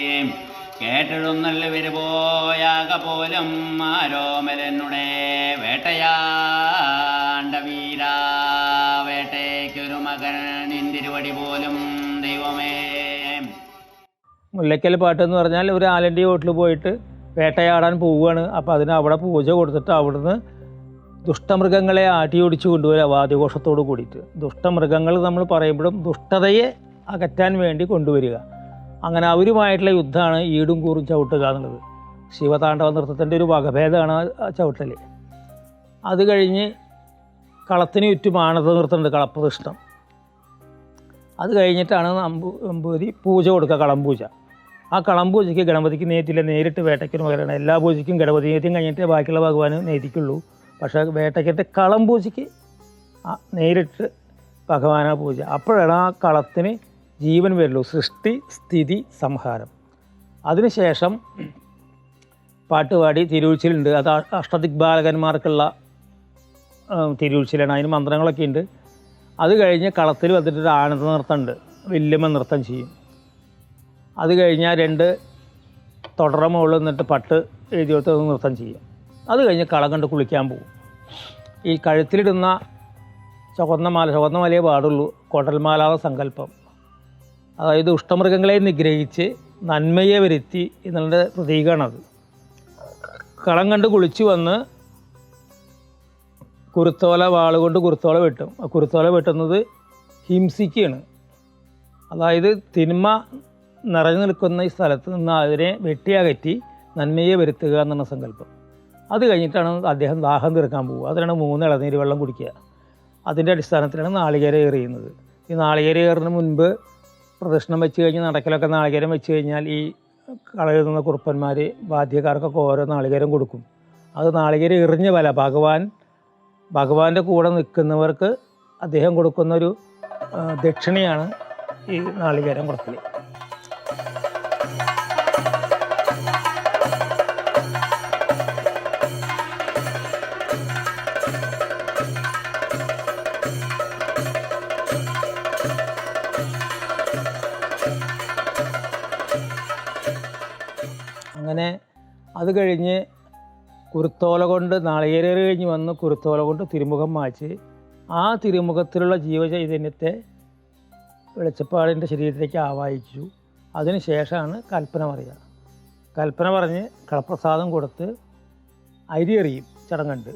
കേട്ടെഴുന്നല്ല വരുപോയാക പോലും ആരോമലെന്നുടെ വേട്ടയാണ്ട വീരാ വേട്ടയ്ക്കൊരു മകൻ നിന്തിരുവടി പോലും ദൈവമേ. മുല്ലയ്ക്കൽ പാട്ട് എന്ന് പറഞ്ഞാൽ ഒരു ആലൻ്റെ വീട്ടിൽ പോയിട്ട് വേട്ടയാടാൻ പോവുകയാണ്. അപ്പോൾ അതിന് അവിടെ പൂജ കൊടുത്തിട്ട് അവിടുന്ന് ദുഷ്ടമൃഗങ്ങളെ ആട്ടിയോടിച്ച് കൊണ്ടുവരിക വാദ്യഘോഷത്തോട് കൂടിയിട്ട്. ദുഷ്ടമൃഗങ്ങൾ നമ്മൾ പറയുമ്പോഴും ദുഷ്ടതയെ അകറ്റാൻ വേണ്ടി കൊണ്ടുവരിക. അങ്ങനെ അവരുമായിട്ടുള്ള യുദ്ധമാണ് ഈടും കൂറും ചവിട്ടുക എന്നുള്ളത്. ശിവതാണ്ഡവ നൃത്തത്തിൻ്റെ ഒരു വകഭേദമാണ് ആ ചവിട്ടൽ. അത് കഴിഞ്ഞ് കളത്തിന് ചുറ്റും ആണത നൃത്തമുണ്ട്, കളപ്രതിഷ്ഠം. അത് കഴിഞ്ഞിട്ടാണ് നമ്പൂതിരി പൂജ കൊടുക്കുക, കളം പൂജ. ആ കളം പൂജയ്ക്ക് ഗണപതിക്ക് നേറ്റില്ല, നേരിട്ട് വേട്ടയ്ക്കൊരു മകനാണ്. എല്ലാ പൂജയ്ക്കും ഗണപതി നേറ്റും കഴിഞ്ഞിട്ട് ബാക്കിയുള്ള ഭഗവാന് നേറ്റിക്കുള്ളൂ. പക്ഷേ വേട്ടയ്ക്കത്തെ കളം പൂജയ്ക്ക് നേരിട്ട് ഭഗവാനാണ് പൂജ. അപ്പോഴാണ് ആ കളത്തിന് ജീവൻ വരുള്ളൂ. സൃഷ്ടി സ്ഥിതി സംഹാരം. അതിനുശേഷം പാട്ടുപാടി തിരുവുച്ചിലുണ്ട്. അത് അഷ്ടദിഗ്ബാലകന്മാർക്കുള്ള തിരുവുച്ചിലാണ്. അതിന് മന്ത്രങ്ങളൊക്കെ ഉണ്ട്. അത് കഴിഞ്ഞ് കളത്തിൽ വന്നിട്ടൊരു ആനന്ദ നൃത്തമുണ്ട്, വല്യമ്മ നൃത്തം ചെയ്യും. അത് കഴിഞ്ഞാൽ 2 തുടറ മുകളിൽ നിന്നിട്ട് പട്ട് എഴുതി കൊടുത്ത് നൃത്തം ചെയ്യും. അത് കഴിഞ്ഞ് കളം കണ്ട് കുളിക്കാൻ പോകും. ഈ കഴുത്തിലിടുന്ന ചുവന്ന മലയെ പാടുള്ളൂ, കൊടൽമാലാവ സങ്കല്പം. അതായത് ദുഷ്ടമൃഗങ്ങളെ നിഗ്രഹിച്ച് നന്മയെ വരുത്തി എന്നുള്ള പ്രതീകമാണത്. കളം കണ്ട് കുളിച്ച് വന്ന് കുരുത്തോല വാളുകൊണ്ട് കുരുത്തോല വെട്ടും. ആ കുരുത്തോല വെട്ടുന്നത് ഹിംസിക്കാണ്. അതായത് തിന്മ നിറഞ്ഞു നിൽക്കുന്ന ഈ സ്ഥലത്ത് നിന്ന് അതിനെ വെട്ടിയകറ്റി നന്മയെ വരുത്തുക എന്നുള്ള സങ്കല്പം. അത് കഴിഞ്ഞിട്ടാണ് അദ്ദേഹം ദാഹം തീർക്കാൻ പോകുക. അതിനാണ് 3 ഇളനീര് വെള്ളം കുടിക്കുക. അതിൻ്റെ അടിസ്ഥാനത്തിലാണ് നാളികേരം ഏറിയുന്നത്. ഈ നാളികേരം ഏറിന് മുൻപ് പ്രദക്ഷിണം വെച്ച് കഴിഞ്ഞ് നടക്കലൊക്കെ നാളികേരം വെച്ച് കഴിഞ്ഞാൽ ഈ കളയുന്ന കുറുപ്പന്മാർ വാദ്യക്കാർക്കൊക്കെ ഓരോ നാളികേരം കൊടുക്കും. അത് നാളികേരം എറിഞ്ഞ പോലെ ഭഗവാന്റെ കൂടെ നിൽക്കുന്നവർക്ക് അദ്ദേഹം കൊടുക്കുന്നൊരു ദക്ഷിണയാണ് ഈ നാളികേരം കൊടുക്കൽ. അങ്ങനെ അത് കഴിഞ്ഞ് കുരുത്തോല കൊണ്ട് നാളികേരം കഴിഞ്ഞ് വന്ന് കുരുത്തോല കൊണ്ട് തിരുമുഖം മാച്ച് ആ തിരുമുഖത്തിലുള്ള ജീവചൈതന്യത്തെ വെളിച്ചപ്പാടിൻ്റെ ശരീരത്തിലേക്ക് ആവാഹിച്ചു. അതിന് ശേഷമാണ് കൽപ്പന പറയുക. കൽപ്പന പറഞ്ഞ് കളപ്രസാദം കൊടുത്ത് അരി എറിയും ചടങ്ങുണ്ട്.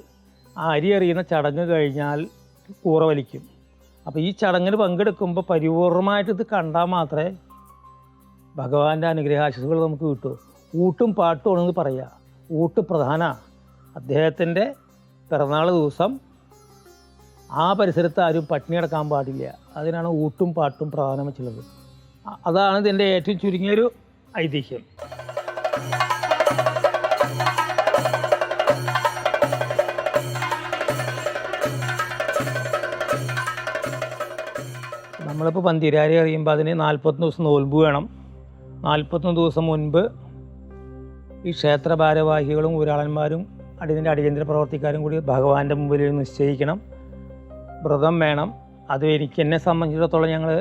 ആ അരി എറിയുന്ന ചടങ്ങ് കഴിഞ്ഞാൽ കൂറ വലിക്കും. അപ്പോൾ ഈ ചടങ്ങിന് പങ്കെടുക്കുമ്പോൾ പരിപൂർണമായിട്ട് ഇത് കണ്ടാൽ മാത്രമേ ഭഗവാന്റെ അനുഗ്രഹാശിസുകൾ നമുക്ക് കിട്ടൂ. ഊട്ടും പാട്ടും ആണെന്ന് പറയുക. ഊട്ട് പ്രധാന. അദ്ദേഹത്തിൻ്റെ പിറന്നാൾ ദിവസം ആ പരിസരത്ത് ആരും പട്ടിണി കിടക്കാൻ പാടില്ല. അതിനാണ് ഊട്ടും പാട്ടും പ്രധാനം വെച്ചുള്ളത്. അതാണ് ഇതിൻ്റെ ഏറ്റവും ചുരുങ്ങിയൊരു ഐതിഹ്യം. നമ്മളിപ്പോൾ പന്തിരാരി അറിയുമ്പോൾ അതിന് 41 ദിവസം നോൽമ്പ് വേണം. 41 ദിവസം മുൻപ് ഈ ക്ഷേത്ര ഭാരവാഹികളും ഊരാളന്മാരും അതിൻ്റെ അടിയന്തര പ്രവർത്തിക്കാരും കൂടി ഭഗവാന്റെ മുമ്പിൽ നിശ്ചയിക്കണം. വ്രതം വേണം. അത് എന്നെ സംബന്ധിച്ചിടത്തോളം ഞങ്ങൾ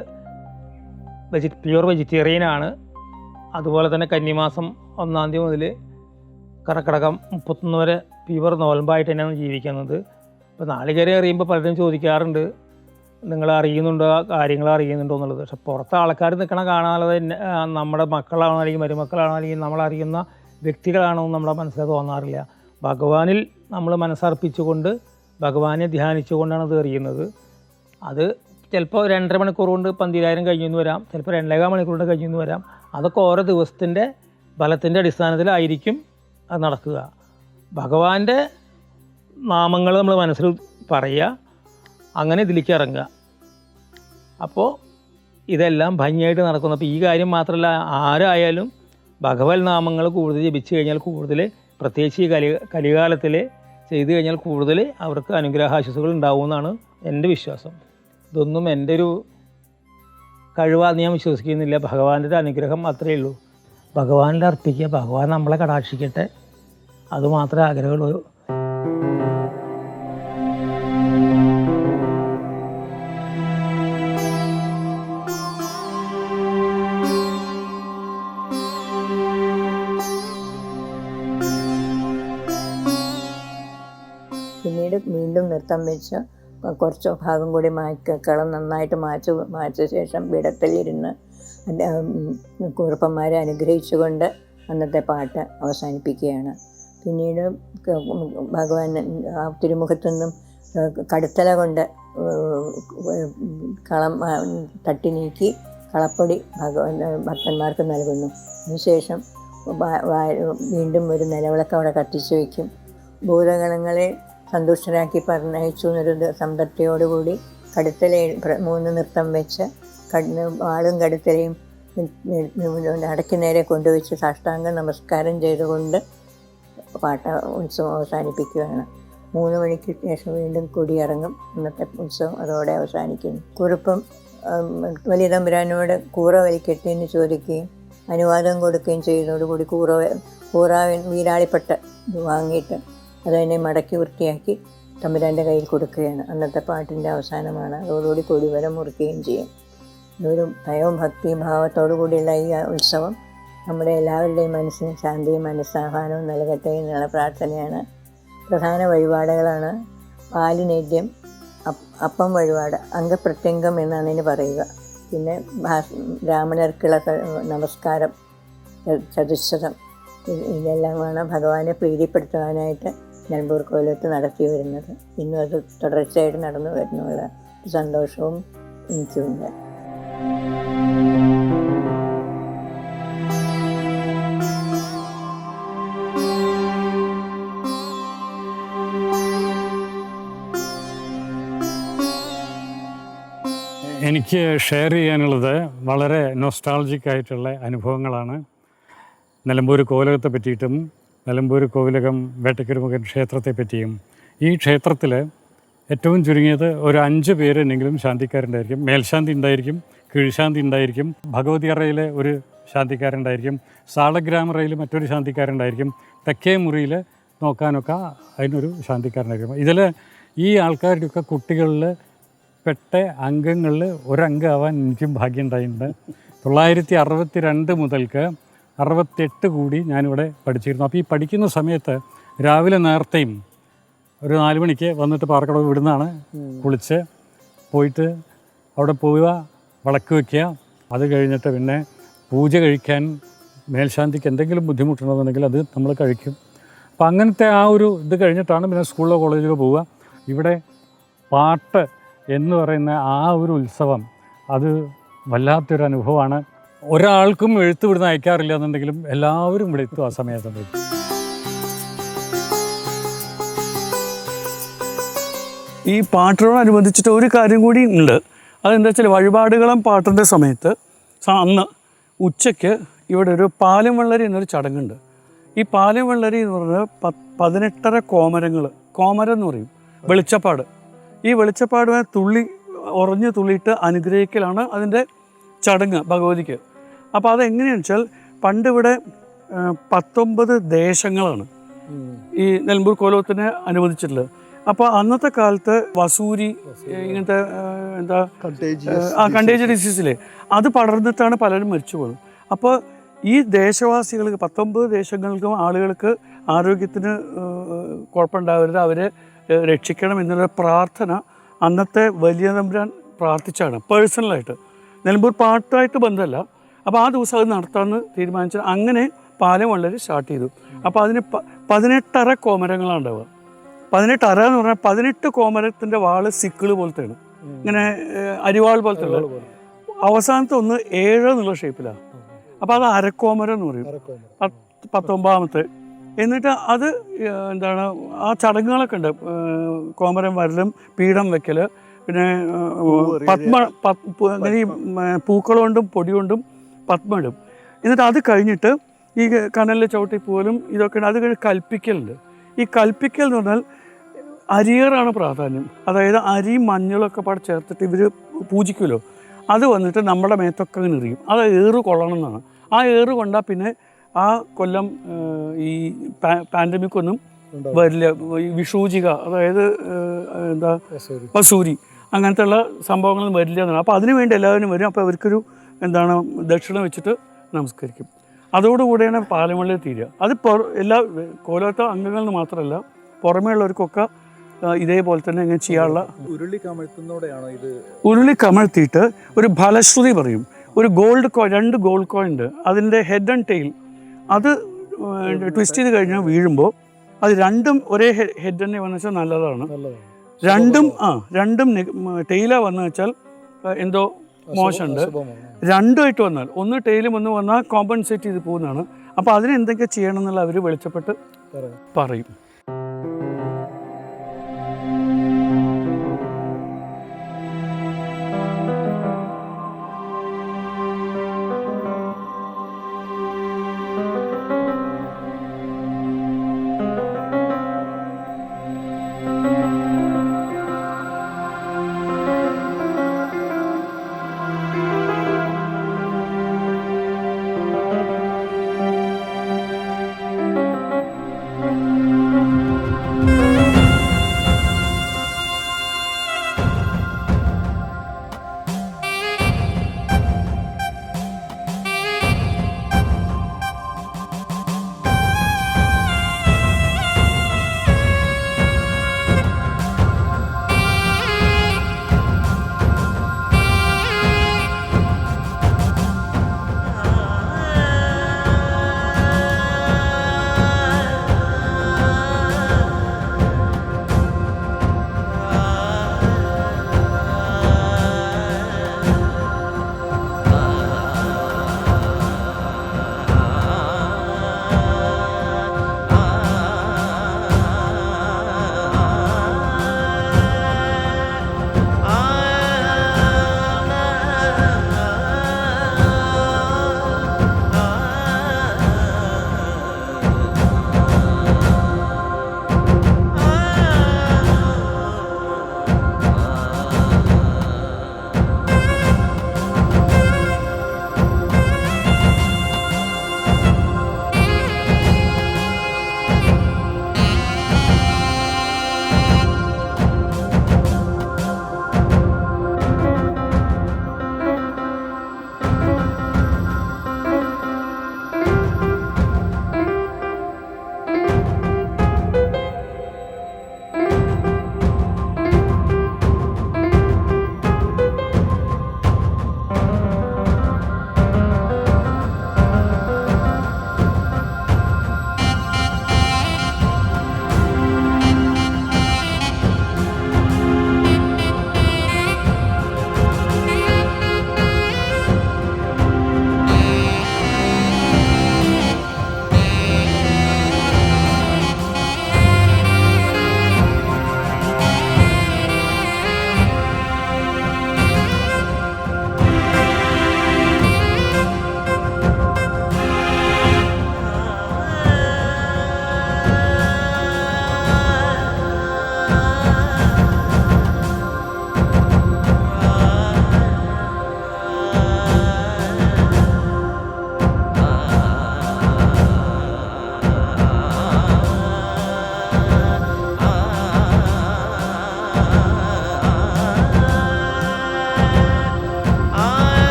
പ്യുവർ വെജിറ്റേറിയനാണ്. അതുപോലെ തന്നെ കന്നിമാസം 1-ാം തീയതി മുതൽ കർക്കിടകം 31 വരെ പ്യുവർ നോൽമ്പായിട്ട് തന്നെയാണ് ജീവിക്കുന്നത്. ഇപ്പോൾ നാളികേരം അറിയുമ്പോൾ പലരും ചോദിക്കാറുണ്ട്, നിങ്ങൾ അറിയുന്നുണ്ടോ, കാര്യങ്ങൾ അറിയുന്നുണ്ടോ എന്നുള്ളത്. പക്ഷെ പുറത്ത് ആൾക്കാർ നിൽക്കണം കാണാതെ നമ്മുടെ മക്കളാണോ അല്ലെങ്കിൽ മരുമക്കളാണോ അല്ലെങ്കിൽ നമ്മളറിയുന്ന വ്യക്തികളാണോ എന്ന് നമ്മുടെ മനസ്സിൽ തോന്നാറില്ല. ഭഗവാനിൽ നമ്മൾ മനസ്സർപ്പിച്ചുകൊണ്ട് ഭഗവാനെ ധ്യാനിച്ചുകൊണ്ടാണ് ഇത് അറിയുന്നത്. അത് ചിലപ്പോൾ 2.5 മണിക്കൂർ കൊണ്ട് 10,000 കഴിഞ്ഞെന്ന് വരാം, ചിലപ്പോൾ 2.25 മണിക്കൂർ കൊണ്ട് കഴിഞ്ഞെന്ന് വരാം. അതൊക്കെ ഓരോ ദിവസത്തിൻ്റെ ഫലത്തിൻ്റെ അടിസ്ഥാനത്തിലായിരിക്കും അത് നടക്കുക. ഭഗവാന്റെ നാമങ്ങൾ നമ്മൾ മനസ്സിൽ പറയുക, അങ്ങനെ ഇതിലേക്ക് ഇറങ്ങുക. അപ്പോൾ ഇതെല്ലാം ഭംഗിയായിട്ട് നടക്കുന്നു. അപ്പോൾ ഈ കാര്യം മാത്രമല്ല, ആരായാലും ഭഗവത് നാമങ്ങൾ കൂടുതൽ ജപിച്ചു കഴിഞ്ഞാൽ കൂടുതൽ, പ്രത്യേകിച്ച് ഈ കലികാലത്തിൽ ചെയ്തു കഴിഞ്ഞാൽ കൂടുതൽ അവർക്ക് അനുഗ്രഹാശിസുകൾ ഉണ്ടാവുമെന്നാണ് എൻ്റെ വിശ്വാസം. ഇതൊന്നും എൻ്റെ ഒരു കഴിവാന്ന് ഞാൻ വിശ്വസിക്കുന്നില്ല. ഭഗവാന്റെ ഒരു അനുഗ്രഹം മാത്രമേ ഉള്ളൂ. ഭഗവാനിൽ അർപ്പിക്കുക, ഭഗവാൻ നമ്മളെ കടാക്ഷിക്കട്ടെ, അതുമാത്രമേ ആഗ്രഹമുള്ളൂ. പിന്നീട് വീണ്ടും നൃത്തം വെച്ച് കുറച്ച് ഭാഗം കൂടി കളം നന്നായിട്ട് മാറ്റിയ ശേഷം പീഠത്തിലിരുന്ന് കുറുപ്പന്മാരെ അനുഗ്രഹിച്ചുകൊണ്ട് അന്നത്തെ പാട്ട് അവസാനിപ്പിക്കുകയാണ്. പിന്നീട് ഭഗവാൻ ആ തിരുമുഖത്തു നിന്നും കടുത്തല കൊണ്ട് കളം തട്ടി നീക്കി കളപ്പൊടി ഭക്തന്മാർക്ക് നൽകുന്നു. അതിനുശേഷം വീണ്ടും ഒരു നിലവിളക്ക് അവിടെ കത്തിച്ചു വയ്ക്കും. ഭൂതഗണങ്ങളെ സന്തുഷ്ടരാക്കി പറഞ്ഞയച്ചു എന്നൊരു സംതൃപ്തിയോടുകൂടി കടുത്തല 3 നൃത്തം വെച്ച് ആളും കടുത്തലയും അടയ്ക്ക് നേരെ കൊണ്ടുവച്ച് സാഷ്ടാംഗ നമസ്കാരം ചെയ്തുകൊണ്ട് ഉത്സവം അവസാനിപ്പിക്കുകയാണ്. 3 മണിക്ക് ശേഷം വീണ്ടും കൊടിയിറങ്ങും. ഇന്നത്തെ ഉത്സവം അതോടെ അവസാനിക്കുന്നു. കുറുപ്പം വലിയ തമ്പുരാനോട് കൂറ വലിക്കട്ടെന്ന് ചോദിക്കുകയും അനുവാദം കൊടുക്കുകയും ചെയ്യുന്നതോടുകൂടി കൂറാവിൻ വീരാളിപ്പട്ട് വാങ്ങിയിട്ട് അതിനെ മടക്കി വൃത്തിയാക്കി തമ്പുരാൻ്റെ കയ്യിൽ കൊടുക്കുകയാണ്. അന്നത്തെ പാട്ടിൻ്റെ അവസാനമാണ്. അതോടുകൂടി കൊടിവരം മുറിക്കുകയും ചെയ്യും. ഇതൊരു ഭയവും ഭക്തിയും ഭാവത്തോടു കൂടിയുള്ള ഈ ഉത്സവം നമ്മുടെ എല്ലാവരുടെയും മനസ്സിന് ശാന്തിയും മനസ്സാഹാനവും നൽകട്ടെ എന്നുള്ള പ്രാർത്ഥനയാണ്. പ്രധാന വഴിപാടുകളാണ് പാലിനേദ്യം, അപ്പം വഴിപാട്, അംഗപ്രത്യംഗം എന്നാണ് ഇതിന് പറയുക. പിന്നെ ബ്രാഹ്മണർക്കുള്ള നമസ്കാരം, ചതുശ്ശതം, ഇതെല്ലാമാണ് ഭഗവാനെ പ്രീതിപ്പെടുത്തുവാനായിട്ട് നിലമ്പൂർ കോവിലത്ത് നടത്തി വരുന്നത്. ഇന്നും അത് തുടർച്ചയായിട്ട് നടന്നു വരുന്നുള്ള സന്തോഷവും എനിക്കുണ്ട്. എനിക്ക് ഷെയർ ചെയ്യാനുള്ളത് വളരെ നൊസ്റ്റാൾജിക് ആയിട്ടുള്ള അനുഭവങ്ങളാണ്. നിലമ്പൂർ കോവിലകത്തെ പറ്റിയിട്ടും നിലമ്പൂർ കോവിലകം വേട്ടക്കരുമുഖൻ ക്ഷേത്രത്തെ പറ്റിയും. ഈ ക്ഷേത്രത്തിൽ ഏറ്റവും ചുരുങ്ങിയത് ഒരു 5 പേരെങ്കിലും ശാന്തിക്കാരുണ്ടായിരിക്കും. മേൽശാന്തി ഉണ്ടായിരിക്കും, കീഴ്ശാന്തി ഉണ്ടായിരിക്കും, ഭഗവതിയറയിൽ ഒരു ശാന്തിക്കാരുണ്ടായിരിക്കും, സാളഗ്രാമറയിൽ മറ്റൊരു ശാന്തിക്കാരുണ്ടായിരിക്കും, തെക്കേ മുറിയിൽ നോക്കാനൊക്കെ അതിനൊരു ശാന്തിക്കാരനായിരിക്കും. ഇതിൽ ഈ ആൾക്കാരുടെയൊക്കെ കുട്ടികളിൽ പെട്ട അംഗങ്ങളിൽ ഒരംഗമാവാൻ എനിക്കും ഭാഗ്യം ഉണ്ടായിട്ടുണ്ട്. 1962 മുതൽക്ക് 68 കൂടി ഞാനിവിടെ പഠിച്ചിരുന്നു. അപ്പോൾ ഈ പഠിക്കുന്ന സമയത്ത് രാവിലെ നേരത്തെയും ഒരു 4 മണിക്ക് വന്നിട്ട് പാറക്കടവ് ഇവിടുന്നാണ് കുളിച്ച് പോയിട്ട് അവിടെ പോവുക, വിളക്ക് വയ്ക്കുക. അത് കഴിഞ്ഞിട്ട് പിന്നെ പൂജ കഴിക്കാൻ മേൽശാന്തിക്ക് എന്തെങ്കിലും ബുദ്ധിമുട്ടുണ്ടെന്നുണ്ടെങ്കിൽ അത് നമ്മൾ കഴിക്കും. അപ്പോൾ അങ്ങനത്തെ ആ ഒരു ഇത് കഴിഞ്ഞിട്ടാണ് പിന്നെ സ്കൂളിലോ കോളേജിലോ പോവുക. ഇവിടെ പാട്ട് എന്ന് പറയുന്ന ആ ഒരു ഉത്സവം അത് വല്ലാത്തൊരു അനുഭവമാണ്. ഒരാൾക്കും എഴുത്ത് വിടുന്ന അയക്കാറില്ല എന്നുണ്ടെങ്കിലും എല്ലാവരും ഇവിടെ എത്തും ആ സമയത്ത്. ഈ പാട്ടിനോടനുബന്ധിച്ചിട്ട് ഒരു കാര്യം കൂടി ഉണ്ട്. അതെന്താ വെച്ചാൽ വഴിപാടുകളും പാട്ടിൻ്റെ സമയത്ത് അന്ന് ഉച്ചയ്ക്ക് ഇവിടെ ഒരു പാലും വെള്ളരി എന്നൊരു ചടങ്ങുണ്ട്. ഈ പാലും വെള്ളരി എന്ന് പറഞ്ഞാൽ 18 കോമരങ്ങൾ, കോമരം എന്ന് പറയും, വെളിച്ചപ്പാട്. ഈ വെളിച്ചപ്പാട് ഉറഞ്ഞു തുള്ളിയിട്ട് അനുഗ്രഹിക്കലാണ് അതിൻ്റെ ചടങ്ങ് ഭഗവതിക്ക്. അപ്പോൾ അതെങ്ങനെയാണെന്ന് വെച്ചാൽ പണ്ടിവിടെ 19 ദേശങ്ങളാണ് ഈ നിലമ്പൂർ കോലത്തിന് അനുവദിച്ചിട്ടുള്ളത്. അപ്പോൾ അന്നത്തെ കാലത്ത് വസൂരി ഇങ്ങനത്തെ കണ്ടേജിയസ് ഡിസീസിലെ അത് പടർന്നിട്ടാണ് പലരും മരിച്ചു പോകുന്നത്. അപ്പോൾ ഈ ദേശവാസികൾക്ക് 19 ദേശങ്ങൾക്കും ആളുകൾക്ക് ആരോഗ്യത്തിന് കുഴപ്പമുണ്ടാവരുത്, അവരെ രക്ഷിക്കണം എന്നുള്ള പ്രാർത്ഥന അന്നത്തെ വലിയ തമ്പുരാൻ പ്രാർത്ഥിച്ചാണ് പേഴ്സണലായിട്ട്. നിലമ്പൂർ പാട്ടായിട്ട് ബന്ധമല്ല. അപ്പോൾ ആ ദിവസം അത് നടത്താമെന്ന് തീരുമാനിച്ചാൽ അങ്ങനെ പാലം വളരെ സ്റ്റാർട്ട് ചെയ്തു. അപ്പോൾ അതിന് 18 കോമരങ്ങളാണ് ഉണ്ടാവുക. 18 എന്ന് പറഞ്ഞാൽ 18 കോമരത്തിൻ്റെ വാള് സിക്കിള് പോലത്തെയാണ്, ഇങ്ങനെ അരിവാൾ പോലത്തെ ഉള്ളത്. അവസാനത്തെ ഒന്ന് 7 എന്നുള്ള ഷേപ്പിലാണ്. അപ്പോൾ അത് അരക്കോമരം എന്ന് പറയും, 19ാമത്തെ. എന്നിട്ട് അത് എന്താണ് ആ ചടങ്ങുകളൊക്കെ ഉണ്ട്. കോമരം വരലും പീഠം വെക്കൽ, പിന്നെ അങ്ങനെ ഈ പൂക്കൾ കൊണ്ടും പൊടി കൊണ്ടും പത്മ ഇടും. എന്നിട്ട് അത് കഴിഞ്ഞിട്ട് ഈ കനലിൽ ചവിട്ടിപ്പോലും ഇതൊക്കെ ഉണ്ട്. അത് കഴിഞ്ഞ് കൽപ്പിക്കലുണ്ട്. ഈ കൽപ്പിക്കൽ എന്ന് പറഞ്ഞാൽ അരിയേറാണ് പ്രാധാന്യം. അതായത് അരിയും മഞ്ഞളൊക്കെ പാടെ ചേർത്തിട്ട് ഇവർ പൂജിക്കുമല്ലോ, അത് വന്നിട്ട് നമ്മുടെ മേത്തൊക്കെ അങ്ങനെ എറിയും. അത് ഏറ് കൊള്ളണം എന്നാണ്. ആ ഏറ് കൊണ്ടാൽ പിന്നെ ആ കൊല്ലം ഈ പാൻഡമിക് ഒന്നും വരില്ല. ഈ വിഷൂചിക, അതായത് എന്താ വസൂരി, അങ്ങനത്തെ ഉള്ള സംഭവങ്ങളൊന്നും വരില്ല എന്നാണ്. അപ്പോൾ അതിനു വേണ്ടി എല്ലാവരും വരും. അപ്പോൾ അവർക്കൊരു എന്താണ് ദക്ഷിണ വെച്ചിട്ട് നമസ്കരിക്കും. അതോടുകൂടിയാണ് പാലമള്ളി തീരുക. അത് എല്ലാ കോലത്തെ അംഗങ്ങളിൽ മാത്രമല്ല പുറമേ ഉള്ളവർക്കൊക്കെ ഇതേപോലെ തന്നെ ഇങ്ങനെ ചെയ്യാനുള്ള. ഉരുളി കമഴ്ത്തുന്നതോടെയാണോ ഇത്? ഉരുളി കമഴ്ത്തിയിട്ട് ഒരു ഫലശ്രുതി പറയും. ഒരു ഗോൾഡ് കോയിൻ, 2 ഗോൾഡ് കോയിൻ ഉണ്ട്, അതിൻ്റെ ഹെഡ് ആൻഡ് ടെയിൽ അത് ട്വിസ്റ്റ് ചെയ്ത് കഴിഞ്ഞാൽ വീഴുമ്പോൾ അത് രണ്ടും ഒരേ ഹെഡ് തന്നെ വന്നു വെച്ചാൽ നല്ലതാണ്. രണ്ടും ടെയില വന്നു വെച്ചാൽ എന്തോ മോശമുണ്ട്. രണ്ടുമായിട്ട് വന്നാൽ, ഒന്ന് ടെയിലും ഒന്ന് വന്നാൽ കോമ്പൻസേറ്റ് ചെയ്ത് പോകുന്നതാണ്. അപ്പോൾ അതിന് എന്തൊക്കെ ചെയ്യണം എന്നുള്ള അവർ വെളിച്ചപ്പെട്ട് പറയും.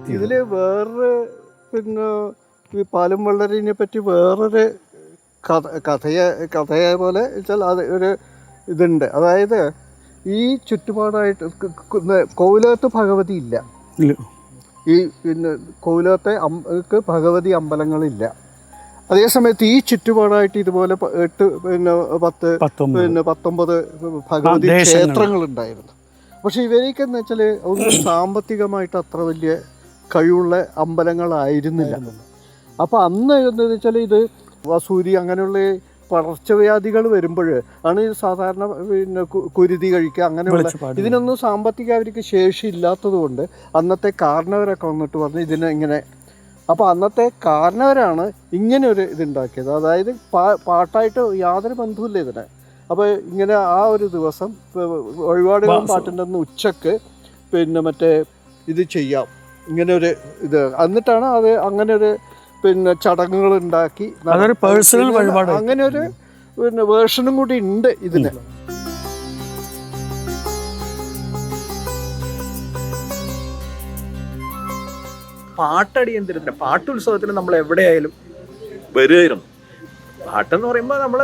നടത്തിയത്. ഇതിൽ വേറൊരു പിന്നെ ഈ പാലും വെള്ളരിനെ പറ്റി വേറൊരു കഥയെ പോലെ വെച്ചാൽ അത് ഒരു ഇതുണ്ട്. അതായത് ഈ ചുറ്റുപാടായിട്ട് കോവിലകത്ത് ഭഗവതി ഇല്ല. ഈ പിന്നെ കോവിലകത്തെ ഭഗവതി അമ്പലങ്ങളില്ല. അതേസമയത്ത് ഈ ചുറ്റുപാടായിട്ട് ഇതുപോലെ 8 പിന്നെ 10 പിന്നെ 19 ഭഗവതി ക്ഷേത്രങ്ങളുണ്ടായിരുന്നു. പക്ഷെ ഇവരേക്കെന്ന് വെച്ചാൽ ഒന്നും സാമ്പത്തികമായിട്ട് അത്ര വലിയ കഴിവുള്ള അമ്പലങ്ങളായിരുന്നില്ല. അപ്പോൾ അന്ന് എന്താ വെച്ചാൽ ഇത് വസൂരി അങ്ങനെയുള്ള പകർച്ചവ്യാധികൾ വരുമ്പോൾ ആണ് സാധാരണ പിന്നെ കുരുതി കഴിക്കുക അങ്ങനെയുള്ള ഇതിനൊന്നും സാമ്പത്തിക അവർക്ക് ശേഷി ഇല്ലാത്തത് കൊണ്ട് അന്നത്തെ കാരണവരൊക്കെ വന്നിട്ട് പറഞ്ഞ് ഇതിനെ ഇങ്ങനെ. അപ്പോൾ അന്നത്തെ കാരണവരാണ് ഇങ്ങനെ ഒരു ഇതുണ്ടാക്കിയത്. അതായത് പാട്ടായിട്ട് യാതൊരു ബന്ധവുമില്ല ഇതിന്. അപ്പോൾ ഇങ്ങനെ ആ ഒരു ദിവസം വഴിപാടുകളും പാട്ടിൻ്റെ അന്ന് ഉച്ചക്ക് പിന്നെ മറ്റേ ഇത് ചെയ്യാം ഇങ്ങനെ ഒരു ഇത് എന്നിട്ടാണ് അത് അങ്ങനെ ഒരു പിന്നെ ചടങ്ങുകൾ ഉണ്ടാക്കി പേഴ്സണൽ വഴിപാട് അങ്ങനെ ഒരു പിന്നെ വേർഷനും കൂടി ഉണ്ട് ഇതിന്. പാട്ടടിയന്തരത്തിന് പാട്ടുത്സവത്തിന് നമ്മൾ എവിടെയായാലും വരുമായിരുന്നു. പാട്ടെന്ന് പറയുമ്പോൾ നമ്മൾ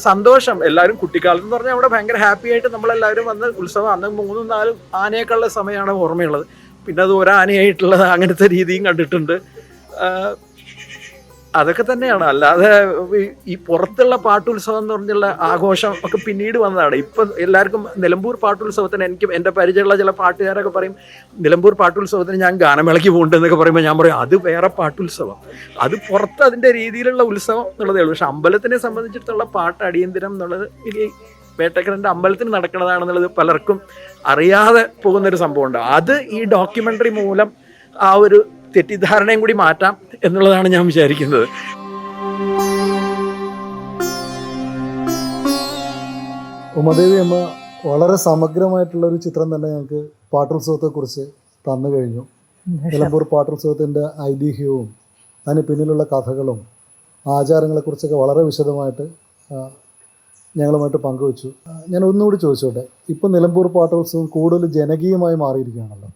സന്തോഷം എല്ലാവരും കുട്ടിക്കാലത്ത് എന്ന് പറഞ്ഞാൽ അവിടെ ഭയങ്കര ഹാപ്പി ആയിട്ട് നമ്മളെല്ലാവരും വന്ന് ഉത്സവം അന്ന് 3-4 ആനയൊക്കെയുള്ള സമയമാണ് ഓർമ്മയുള്ളത്. പിന്നെ അത് ഒരാനയായിട്ടുള്ളത് അങ്ങനത്തെ രീതിയും കണ്ടിട്ടുണ്ട്. അതൊക്കെ തന്നെയാണ്. അല്ലാതെ ഈ പുറത്തുള്ള പാട്ടുത്സവം എന്ന് പറഞ്ഞുള്ള ആഘോഷം ഒക്കെ പിന്നീട് വന്നതാണ്. ഇപ്പം എല്ലാവർക്കും നിലമ്പൂർ പാട്ടുത്സവത്തിന് എനിക്ക് എൻ്റെ പരിചയമുള്ള ചില പാട്ടുകാരൊക്കെ പറയും നിലമ്പൂർ പാട്ടുത്സവത്തിന് ഞാൻ ഗാനമേളയ്ക്ക് പോകുന്നുണ്ടെന്നൊക്കെ പറയുമ്പോൾ ഞാൻ പറയും അത് വേറെ പാട്ടുത്സവം, അത് പുറത്ത് അതിൻ്റെ രീതിയിലുള്ള ഉത്സവം എന്നുള്ളതേ ഉള്ളൂ. പക്ഷെ അമ്പലത്തിനെ സംബന്ധിച്ചിടത്തുള്ള പാട്ട് അടിയന്തരം എന്നുള്ളത് ഈ വേട്ടക്കരൻ്റെ അമ്പലത്തിന് നടക്കുന്നതാണെന്നുള്ളത് പലർക്കും അറിയാതെ പോകുന്നൊരു സംഭവമുണ്ട്. അത് ഈ ഡോക്യുമെൻ്ററി മൂലം ആ ഒരു തെറ്റിദ്ധാരണയും കൂടി മാറ്റാം എന്നുള്ളതാണ് ഞാൻ വിചാരിക്കുന്നത്. ഉമാദേവി അമ്മ വളരെ സമഗ്രമായിട്ടുള്ളൊരു ചിത്രം തന്നെ ഞങ്ങൾക്ക് പാട്ടുത്സവത്തെക്കുറിച്ച് തന്നു കഴിഞ്ഞു. നിലമ്പൂർ പാട്ടുത്സവത്തിൻ്റെ ഐതിഹ്യവും അതിന് പിന്നിലുള്ള കഥകളും ആചാരങ്ങളെക്കുറിച്ചൊക്കെ വളരെ വിശദമായിട്ട് ഞങ്ങളുമായിട്ട് പങ്കുവച്ചു. ഞാൻ ഒന്നുകൂടി ചോദിച്ചോട്ടെ, ഇപ്പം നിലമ്പൂർ പാട്ടുത്സവം കൂടുതൽ ജനകീയമായി മാറിയിരിക്കുകയാണല്ലോ.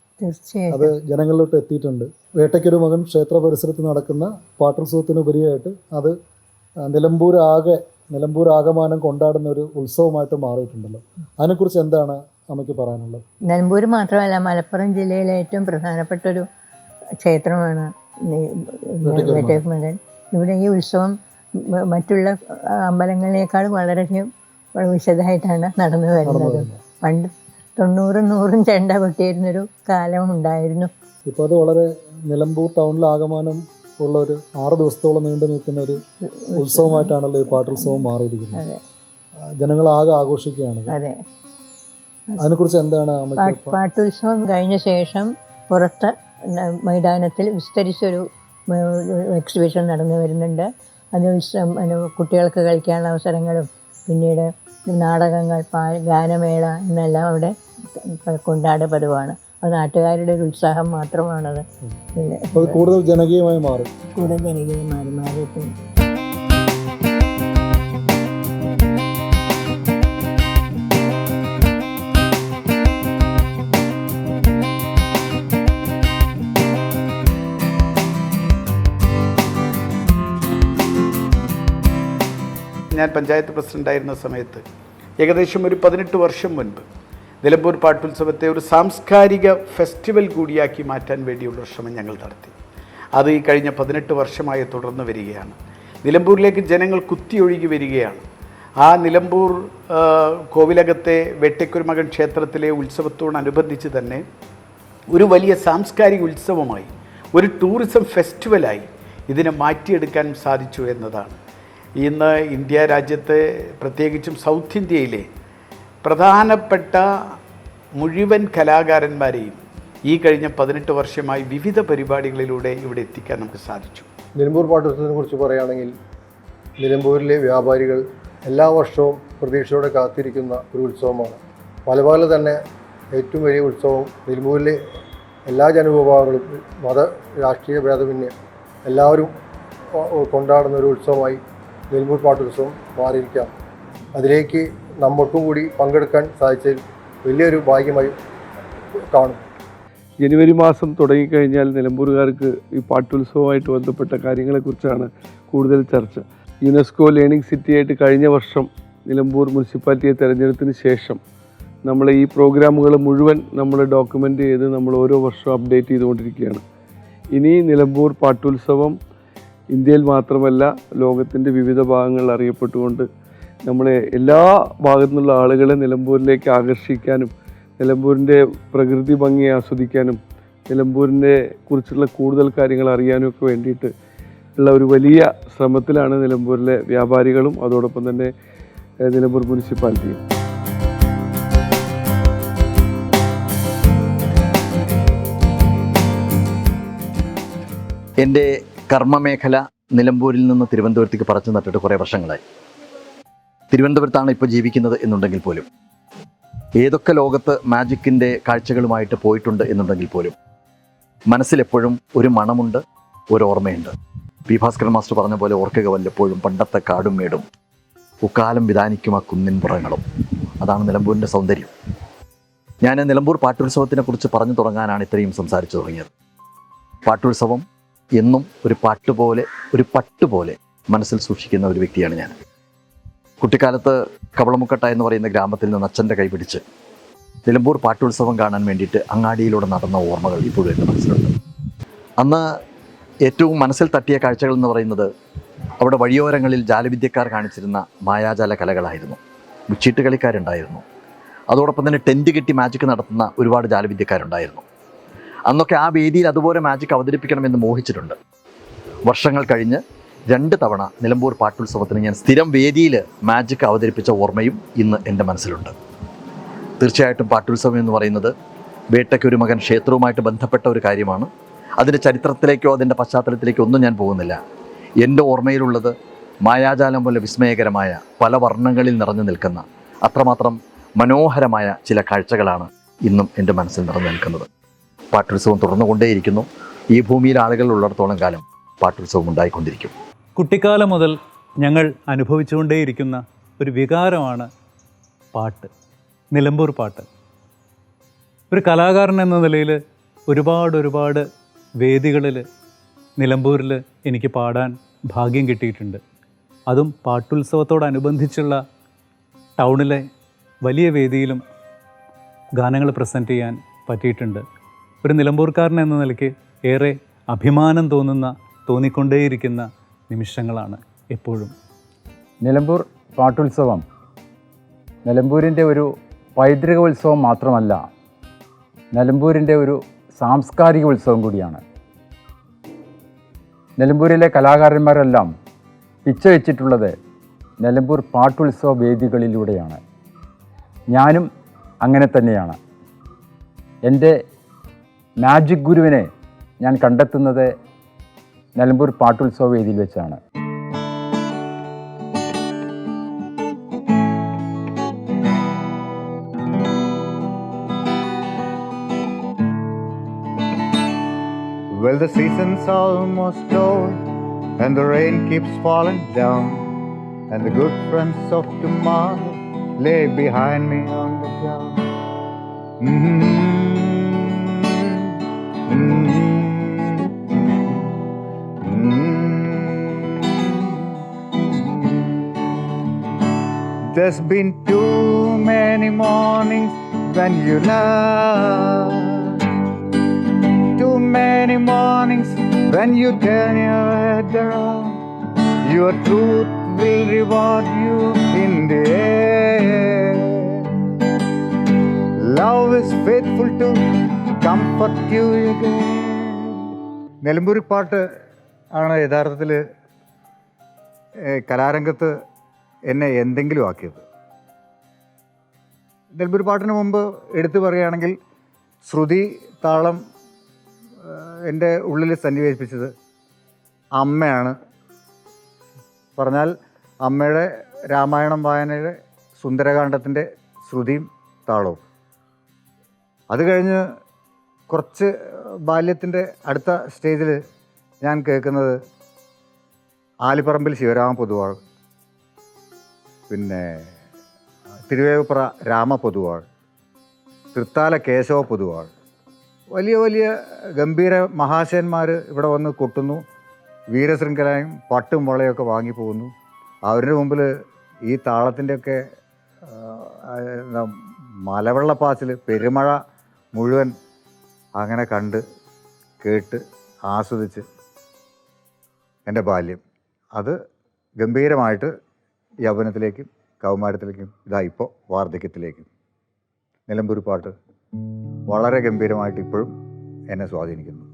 അത് ജനങ്ങളിലോട്ട് എത്തിയിട്ടുണ്ട്. വേട്ടയ്ക്കൊരു മകൻ ക്ഷേത്ര പരിസരത്ത് നടക്കുന്ന പാട്ടുത്സവത്തിനുപരിയായിട്ട് അത് നിലമ്പൂർ ആകമാനം കൊണ്ടാടുന്ന ഒരു ഉത്സവമായിട്ട് മാറിയിട്ടുണ്ടല്ലോ. അതിനെക്കുറിച്ച് എന്താണ് അമ്മയ്ക്ക് പറയാനുള്ളത്? നിലമ്പൂർ മാത്രമല്ല, മലപ്പുറം ജില്ലയിലെ ഏറ്റവും പ്രധാനപ്പെട്ടൊരു ക്ഷേത്രമാണ് വേട്ടയ്ക്ക് മകൻ. ഇവിടെ ഈ ഉത്സവം മറ്റുള്ള അമ്പലങ്ങളിലേക്കാൾ വളരെയധികം വിശദമായിട്ടാണ് നടന്നു വരുന്നത്. പണ്ട് 90-100 ചെണ്ട കൊട്ടിയിരുന്നൊരു കാലം ഉണ്ടായിരുന്നു. ഇപ്പോൾ അത് വളരെ നിലമ്പൂർ ടൗണിലാകമാനം ഉള്ള ഒരു 6 ദിവസത്തോളം നീണ്ടു നിൽക്കുന്ന ഒരു ഉത്സവമായിട്ടാണല്ലോ ഈ പാട്ടുത്സവം മാറിയിരിക്കുന്നത്. ജനങ്ങളാകെ ആഘോഷിക്കുകയാണ്. അതെ. അതിനെക്കുറിച്ച് എന്താണ് പാട്ടുത്സവം കഴിഞ്ഞ ശേഷം പുറത്ത് മൈതാനത്തിൽ വിസ്തരിച്ചൊരു എക്സിബിഷൻ നടന്നു വരുന്നുണ്ട്. അത് കുട്ടികൾക്ക് കളിക്കാനുള്ള അവസരങ്ങളും പിന്നീട് നാടകങ്ങൾ, ഗാനമേള എന്നെല്ലാം അവിടെ കൊണ്ടാടുക പതിവാണ്. അത് നാട്ടുകാരുടെ ഒരു ഉത്സാഹം മാത്രമാണത്. കൂടുതൽ ജനകീയമായി മാറി മാറിയിട്ടുണ്ട്. ഞാൻ പഞ്ചായത്ത് പ്രസിഡൻ്റായിരുന്ന സമയത്ത് ഏകദേശം ഒരു 18 വർഷം മുൻപ് നിലമ്പൂർ പാട്ടുത്സവത്തെ ഒരു സാംസ്കാരിക ഫെസ്റ്റിവൽ കൂടിയാക്കി മാറ്റാൻ വേണ്ടിയുള്ള ശ്രമം ഞങ്ങൾ നടത്തി. അത് ഈ കഴിഞ്ഞ 18 വർഷമായി തുടർന്ന് വരികയാണ്. നിലമ്പൂരിലേക്ക് ജനങ്ങൾ കുത്തിയൊഴുകി വരികയാണ്. ആ നിലമ്പൂർ കോവിലകത്തെ വേട്ടയ്ക്കൊരു മകൻ ക്ഷേത്രത്തിലെ ഉത്സവത്തോടനുബന്ധിച്ച് തന്നെ ഒരു വലിയ സാംസ്കാരിക ഉത്സവമായി, ഒരു ടൂറിസം ഫെസ്റ്റിവലായി ഇതിനെ മാറ്റിയെടുക്കാൻ സാധിച്ചു എന്നതാണ്. ഇന്ന് ഇന്ത്യ രാജ്യത്തെ, പ്രത്യേകിച്ചും സൗത്ത് ഇന്ത്യയിലെ പ്രധാനപ്പെട്ട മുഴുവൻ കലാകാരന്മാരെയും ഈ കഴിഞ്ഞ 18 വർഷമായി വിവിധ പരിപാടികളിലൂടെ ഇവിടെ എത്തിക്കാൻ നമുക്ക് സാധിച്ചു. നിലമ്പൂർ പാട്ടുത്സവത്തിനെ കുറിച്ച് പറയുകയാണെങ്കിൽ നിലമ്പൂരിലെ വ്യാപാരികൾ എല്ലാ വർഷവും പ്രതീക്ഷയോടെ കാത്തിരിക്കുന്ന ഒരു ഉത്സവമാണ്. മലബാറിൽ തന്നെ ഏറ്റവും വലിയ ഉത്സവം നിലമ്പൂരിലെ എല്ലാ ജനവിഭാഗങ്ങളും മത രാഷ്ട്രീയ ഭേദമന്യേ എല്ലാവരും കൊണ്ടാടുന്ന ഒരു ഉത്സവമായി നിലമ്പൂർ പാട്ടുത്സവം മാറിയിരിക്കാം. അതിലേക്ക് നമ്മൾക്കും കൂടി പങ്കെടുക്കാൻ സാധിച്ചതിൽ വലിയൊരു ഭാഗ്യമായി കാണും. ജനുവരി മാസം തുടങ്ങിക്കഴിഞ്ഞാൽ നിലമ്പൂരുകാർക്ക് ഈ പാട്ടുത്സവമായിട്ട് ബന്ധപ്പെട്ട കാര്യങ്ങളെക്കുറിച്ചാണ് കൂടുതൽ ചർച്ച. യുനെസ്കോ ലേണിംഗ് സിറ്റിയായിട്ട് കഴിഞ്ഞ വർഷം നിലമ്പൂർ മുനിസിപ്പാലിറ്റിയെ തിരഞ്ഞെടുത്തതിന് ശേഷം നമ്മൾ ഈ പ്രോഗ്രാമുകൾ മുഴുവൻ നമ്മൾ ഡോക്യുമെൻ്റ് ചെയ്ത് നമ്മൾ ഓരോ വർഷവും അപ്ഡേറ്റ് ചെയ്തുകൊണ്ടിരിക്കുകയാണ്. ഇനി നിലമ്പൂർ പാട്ടുത്സവം ഇന്ത്യയിൽ മാത്രമല്ല ലോകത്തിൻ്റെ വിവിധ ഭാഗങ്ങളിൽ അറിയപ്പെട്ടുകൊണ്ട് നമ്മളെ എല്ലാ ഭാഗത്തു നിന്നുള്ള ആളുകളെ നിലമ്പൂരിലേക്ക് ആകർഷിക്കാനും നിലമ്പൂരിൻ്റെ പ്രകൃതി ഭംഗി ആസ്വദിക്കാനും നിലമ്പൂരിനെ കുറിച്ചുള്ള കൂടുതൽ കാര്യങ്ങൾ അറിയാനും ഒക്കെ വേണ്ടിയിട്ട് ഉള്ള ഒരു വലിയ ശ്രമത്തിലാണ് നിലമ്പൂരിലെ വ്യാപാരികളും അതോടൊപ്പം തന്നെ നിലമ്പൂർ മുനിസിപ്പാലിറ്റിയും. എൻ്റെ കർമ്മമേഖല നിലമ്പൂരിൽ നിന്ന് തിരുവനന്തപുരത്തേക്ക് പറിച്ചു നട്ടിട്ട് കുറേ വർഷങ്ങളായി. തിരുവനന്തപുരത്താണ് ഇപ്പോൾ ജീവിക്കുന്നത് എന്നുണ്ടെങ്കിൽ പോലും, ഏതൊക്കെ ലോകത്ത് മാജിക്കിൻ്റെ കാഴ്ചകളുമായിട്ട് പോയിട്ടുണ്ട് എന്നുണ്ടെങ്കിൽ പോലും മനസ്സിലെപ്പോഴും ഒരു മണമുണ്ട്, ഒരു ഓർമ്മയുണ്ട്. പി ഭാസ്കരൻ മാസ്റ്റർ പറഞ്ഞ പോലെ ഓർക്കുക വല്ലപ്പോഴും പണ്ടത്തെ കാടും മേടും ഉക്കാലം വിധാനിക്കും ആ കുന്നിൻ പുറങ്ങളും. അതാണ് നിലമ്പൂരിൻ്റെ സൗന്ദര്യം. ഞാൻ നിലമ്പൂർ പാട്ടുത്സവത്തിനെ കുറിച്ച് പറഞ്ഞു തുടങ്ങാനാണ് ഇത്രയും സംസാരിച്ചു തുടങ്ങിയത്. പാട്ടുത്സവം എന്നും ഒരു പാട്ടുപോലെ, ഒരു പട്ടുപോലെ മനസ്സിൽ സൂക്ഷിക്കുന്ന ഒരു വ്യക്തിയാണ് ഞാൻ. കുട്ടിക്കാലത്ത് കവളമുക്കട്ട എന്ന് പറയുന്ന ഗ്രാമത്തിൽ നിന്ന് അച്ഛൻ്റെ കൈപിടിച്ച് നിലമ്പൂർ പാട്ടുത്സവം കാണാൻ വേണ്ടിയിട്ട് അങ്ങാടിയിലൂടെ നടന്ന ഓർമ്മകൾ ഇപ്പോഴും എൻ്റെ മനസ്സിലുണ്ട്. അന്ന് ഏറ്റവും മനസ്സിൽ തട്ടിയ കാഴ്ചകൾ എന്ന് പറയുന്നത് അവിടെ വഴിയോരങ്ങളിൽ ജാലവിദ്യക്കാർ കാണിച്ചിരുന്ന മായാജാല കലകളായിരുന്നു. ചീട്ട് കളിക്കാരുണ്ടായിരുന്നു, അതോടൊപ്പം തന്നെ ടെൻറ്റ് കെട്ടി മാജിക് നടത്തുന്ന ഒരുപാട് ജാലവിദ്യക്കാരുണ്ടായിരുന്നു. അന്നൊക്കെ ആ വേദിയിൽ അതുപോലെ മാജിക് അവതരിപ്പിക്കണമെന്ന് മോഹിച്ചിട്ടുണ്ട്. വർഷങ്ങൾ കഴിഞ്ഞ് 2 തവണ നിലമ്പൂർ പാട്ടുത്സവത്തിന് ഞാൻ സ്ഥിരം വേദിയിൽ മാജിക് അവതരിപ്പിച്ച ഓർമ്മയും ഇന്ന് എൻ്റെ മനസ്സിലുണ്ട്. തീർച്ചയായിട്ടും പാട്ടുത്സവം എന്ന് പറയുന്നത് വേട്ടയ്ക്കൊരു മകൻ ക്ഷേത്രവുമായിട്ട് ബന്ധപ്പെട്ട ഒരു കാര്യമാണ്. അതിൻ്റെ ചരിത്രത്തിലേക്കോ അതിൻ്റെ പശ്ചാത്തലത്തിലേക്കോ ഒന്നും ഞാൻ പോകുന്നില്ല. എൻ്റെ ഓർമ്മയിലുള്ളത് മായാജാലം പോലെ വിസ്മയകരമായ പല വർണ്ണങ്ങളിൽ നിറഞ്ഞു നിൽക്കുന്ന അത്രമാത്രം മനോഹരമായ ചില കാഴ്ചകളാണ് ഇന്നും എൻ്റെ മനസ്സിൽ നിറഞ്ഞു നിൽക്കുന്നത്. പാട്ടുത്സവം തുടർന്നുകൊണ്ടേയിരിക്കുന്നു. ഈ ഭൂമിയിൽ ആളുകൾ ഉള്ളിടത്തോളം കാലം പാട്ടുത്സവം ഉണ്ടായിക്കൊണ്ടിരിക്കും. കുട്ടിക്കാലം മുതൽ ഞങ്ങൾ അനുഭവിച്ചുകൊണ്ടേയിരിക്കുന്ന ഒരു വികാരമാണ് പാട്ട്, നിലമ്പൂർ പാട്ട്. ഒരു കലാകാരൻ എന്ന നിലയിൽ ഒരുപാട് വേദികളിൽ നിലമ്പൂരിൽ എനിക്ക് പാടാൻ ഭാഗ്യം കിട്ടിയിട്ടുണ്ട്. അതും പാട്ടുത്സവത്തോടനുബന്ധിച്ചുള്ള ടൗണിലെ വലിയ വേദിയിലും ഗാനങ്ങൾ പ്രസൻറ്റ് ചെയ്യാൻ പറ്റിയിട്ടുണ്ട്. ഒരു നിലമ്പൂർക്കാരൻ എന്ന നിലയ്ക്ക് ഏറെ അഭിമാനം തോന്നിക്കൊണ്ടേയിരിക്കുന്ന നിമിഷങ്ങളാണ് എപ്പോഴും. നിലമ്പൂർ പാട്ടുത്സവം നിലമ്പൂരിൻ്റെ ഒരു പൈതൃക ഉത്സവം മാത്രമല്ല, നിലമ്പൂരിൻ്റെ ഒരു സാംസ്കാരിക ഉത്സവം കൂടിയാണ്. നിലമ്പൂരിലെ കലാകാരന്മാരെല്ലാം പിച്ചവെച്ചിട്ടുള്ളത് നിലമ്പൂർ പാട്ടുത്സവ വേദികളിലൂടെയാണ്. ഞാനും അങ്ങനെ തന്നെയാണ്. എൻ്റെ മാജിക് ഗുരുവിനെ ഞാൻ കണ്ടെത്തുന്നത് നിലമ്പൂർ പാട്ടുത്സവ വേദിയിൽ വെച്ചാണ്. Well, the season's almost over and the rain keeps falling down, and the good friends of tomorrow lay behind me on the ground. There's been too many mornings when you love, too many mornings when you turn your head around. Your truth will reward you in the end. Love is faithful to comfort you again. Nilambur പാട്ട് ആണ് യഥാർത്ഥത്തിൽ കലാരംഗത്ത് എന്നെ എന്തെങ്കിലും ആക്കിയത്. നിലമ്പൂർ പാട്ടിന് മുമ്പ് എടുത്തു പറയുകയാണെങ്കിൽ ശ്രുതി താളം എൻ്റെ ഉള്ളിൽ സന്നിവേശിപ്പിച്ചത് അമ്മയാണ്. പറഞ്ഞാൽ അമ്മയുടെ രാമായണം വായനയുടെ സുന്ദരകാന്ഡത്തിൻ്റെ ശ്രുതിയും താളവും. അത് കഴിഞ്ഞ് കുറച്ച് ബാല്യത്തിൻ്റെ അടുത്ത സ്റ്റേജിൽ ഞാൻ കേൾക്കുന്നത് ആലിപ്പറമ്പിൽ ശിവരാമ പൊതുവാൾ, പിന്നെ തിരുവേപ്പുറ രാമ പൊതുവാൾ, തൃത്താല കേശവ പൊതുവാൾ, വലിയ വലിയ ഗംഭീര മഹാശയന്മാർ ഇവിടെ വന്ന് കൊട്ടുന്നു, വീരശൃംഖലയും പട്ടും വളയൊക്കെ വാങ്ങി പോകുന്നു. അവരുടെ മുമ്പിൽ ഈ താളത്തിൻ്റെയൊക്കെ എന്താ മലവെള്ളപ്പാച്ചിൽ, പെരുമഴ മുഴുവൻ അങ്ങനെ കണ്ട് കേട്ട് ആസ്വദിച്ച് എൻ്റെ ബാല്യം അത് ഗംഭീരമായിട്ട് യൗവനത്തിലേക്കും കൗമാരത്തിലേക്കും ഇതാ ഇപ്പോൾ വാർദ്ധക്യത്തിലേക്കും നിലമ്പൂർ പാട്ട് വളരെ ഗംഭീരമായിട്ട് ഇപ്പോഴും എന്നെ സ്വാധീനിക്കുന്നു.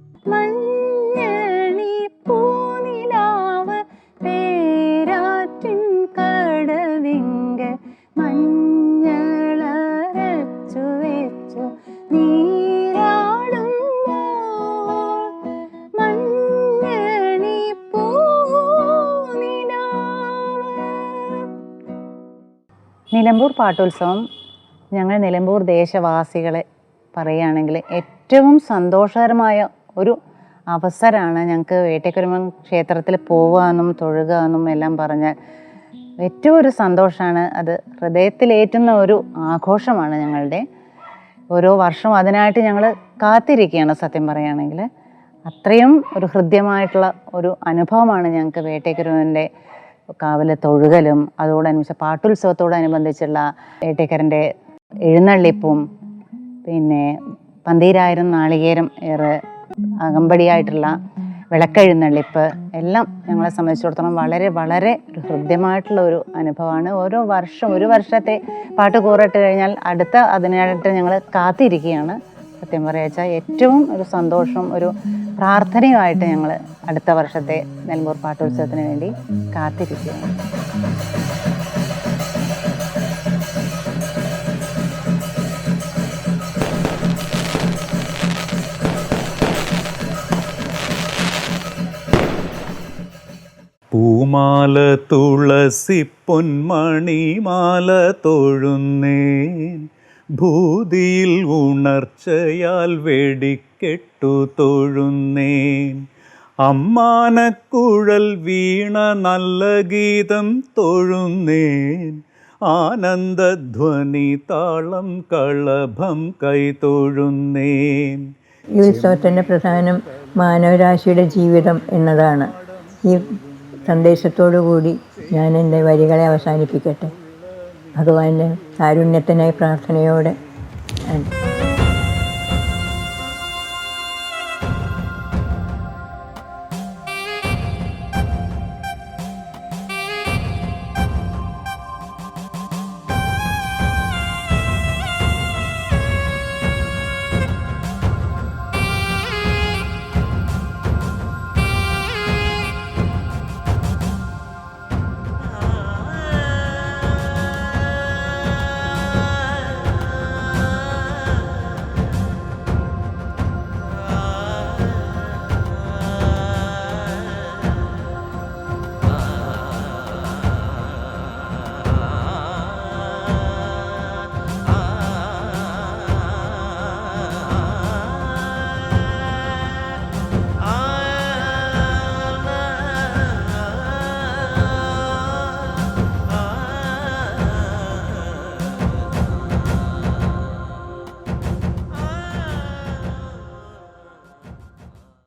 നിലമ്പൂർ പാട്ടുത്സവം ഞങ്ങൾ നിലമ്പൂർ ദേശവാസികളെ പറയുകയാണെങ്കിൽ ഏറ്റവും സന്തോഷകരമായ ഒരു അവസരമാണ്. ഞങ്ങൾക്ക് വേട്ടക്കുരുമൻ ക്ഷേത്രത്തിൽ പോകാനും തൊഴുകാനും എല്ലാം പറഞ്ഞാൽ ഏറ്റവും ഒരു സന്തോഷമാണ്. അത് ഹൃദയത്തിലേറ്റുന്ന ഒരു ആഘോഷമാണ് ഞങ്ങളുടെ. ഓരോ വർഷവും അതിനായിട്ട് ഞങ്ങൾ കാത്തിരിക്കുകയാണ്. സത്യം പറയുകയാണെങ്കിൽ അത്രയും ഒരു ഹൃദ്യമായിട്ടുള്ള ഒരു അനുഭവമാണ് ഞങ്ങൾക്ക് വേട്ടക്കുരുമൻ്റെ കാവിലെ തൊഴുകലും അതോടനുബന്ധിച്ച് പാട്ടുത്സവത്തോടനുബന്ധിച്ചുള്ള വേട്ടേക്കരൻ്റെ എഴുന്നള്ളിപ്പും പിന്നെ 12000 നാളികേരം ഏറെ അകമ്പടിയായിട്ടുള്ള വിളക്കെഴുന്നള്ളിപ്പ് എല്ലാം ഞങ്ങളെ സംബന്ധിച്ചിടത്തോളം വളരെ വളരെ ഒരു ഹൃദ്യമായിട്ടുള്ള ഒരു അനുഭവമാണ്. ഓരോ വർഷം ഒരു വർഷത്തെ പാട്ട് കൂറിട്ട് കഴിഞ്ഞാൽ അടുത്ത അതിനായിട്ട് ഞങ്ങൾ കാത്തിരിക്കുകയാണ്. സത്യം പറയുക ഏറ്റവും ഒരു സന്തോഷവും ഒരു പ്രാർത്ഥനയുമായിട്ട് ഞങ്ങൾ അടുത്ത വർഷത്തെ നിലമ്പൂർ പാട്ടുത്സവത്തിന് വേണ്ടി കാത്തിരിക്കുകയാണ്. പൂമാല തുളസി പൊന്മണിമാല തൊഴുന്നേൻ, ഭൂതിയിൽ ഉണർച്ചയാൽ വെടിക്കെട്ടു തൊഴുന്നേൻ, അമ്മാനക്കുഴൽ വീണ നല്ല ഗീതം തൊഴുന്നേൻ, ആനന്ദധ്വനി താളം കളഭം കൈ തൊഴുന്നേൻ. ഈ ഉത്സവത്തിൻ്റെ പ്രധാനം മാനവരാശിയുടെ ജീവിതം എന്നതാണ്. ഈ സന്ദേശത്തോടു കൂടി ഞാൻ എൻ്റെ വരികളെ അവസാനിപ്പിക്കട്ടെ. ഭഗവാന്റെ കാരുണ്യത്തിനായി പ്രാർത്ഥനയോടെ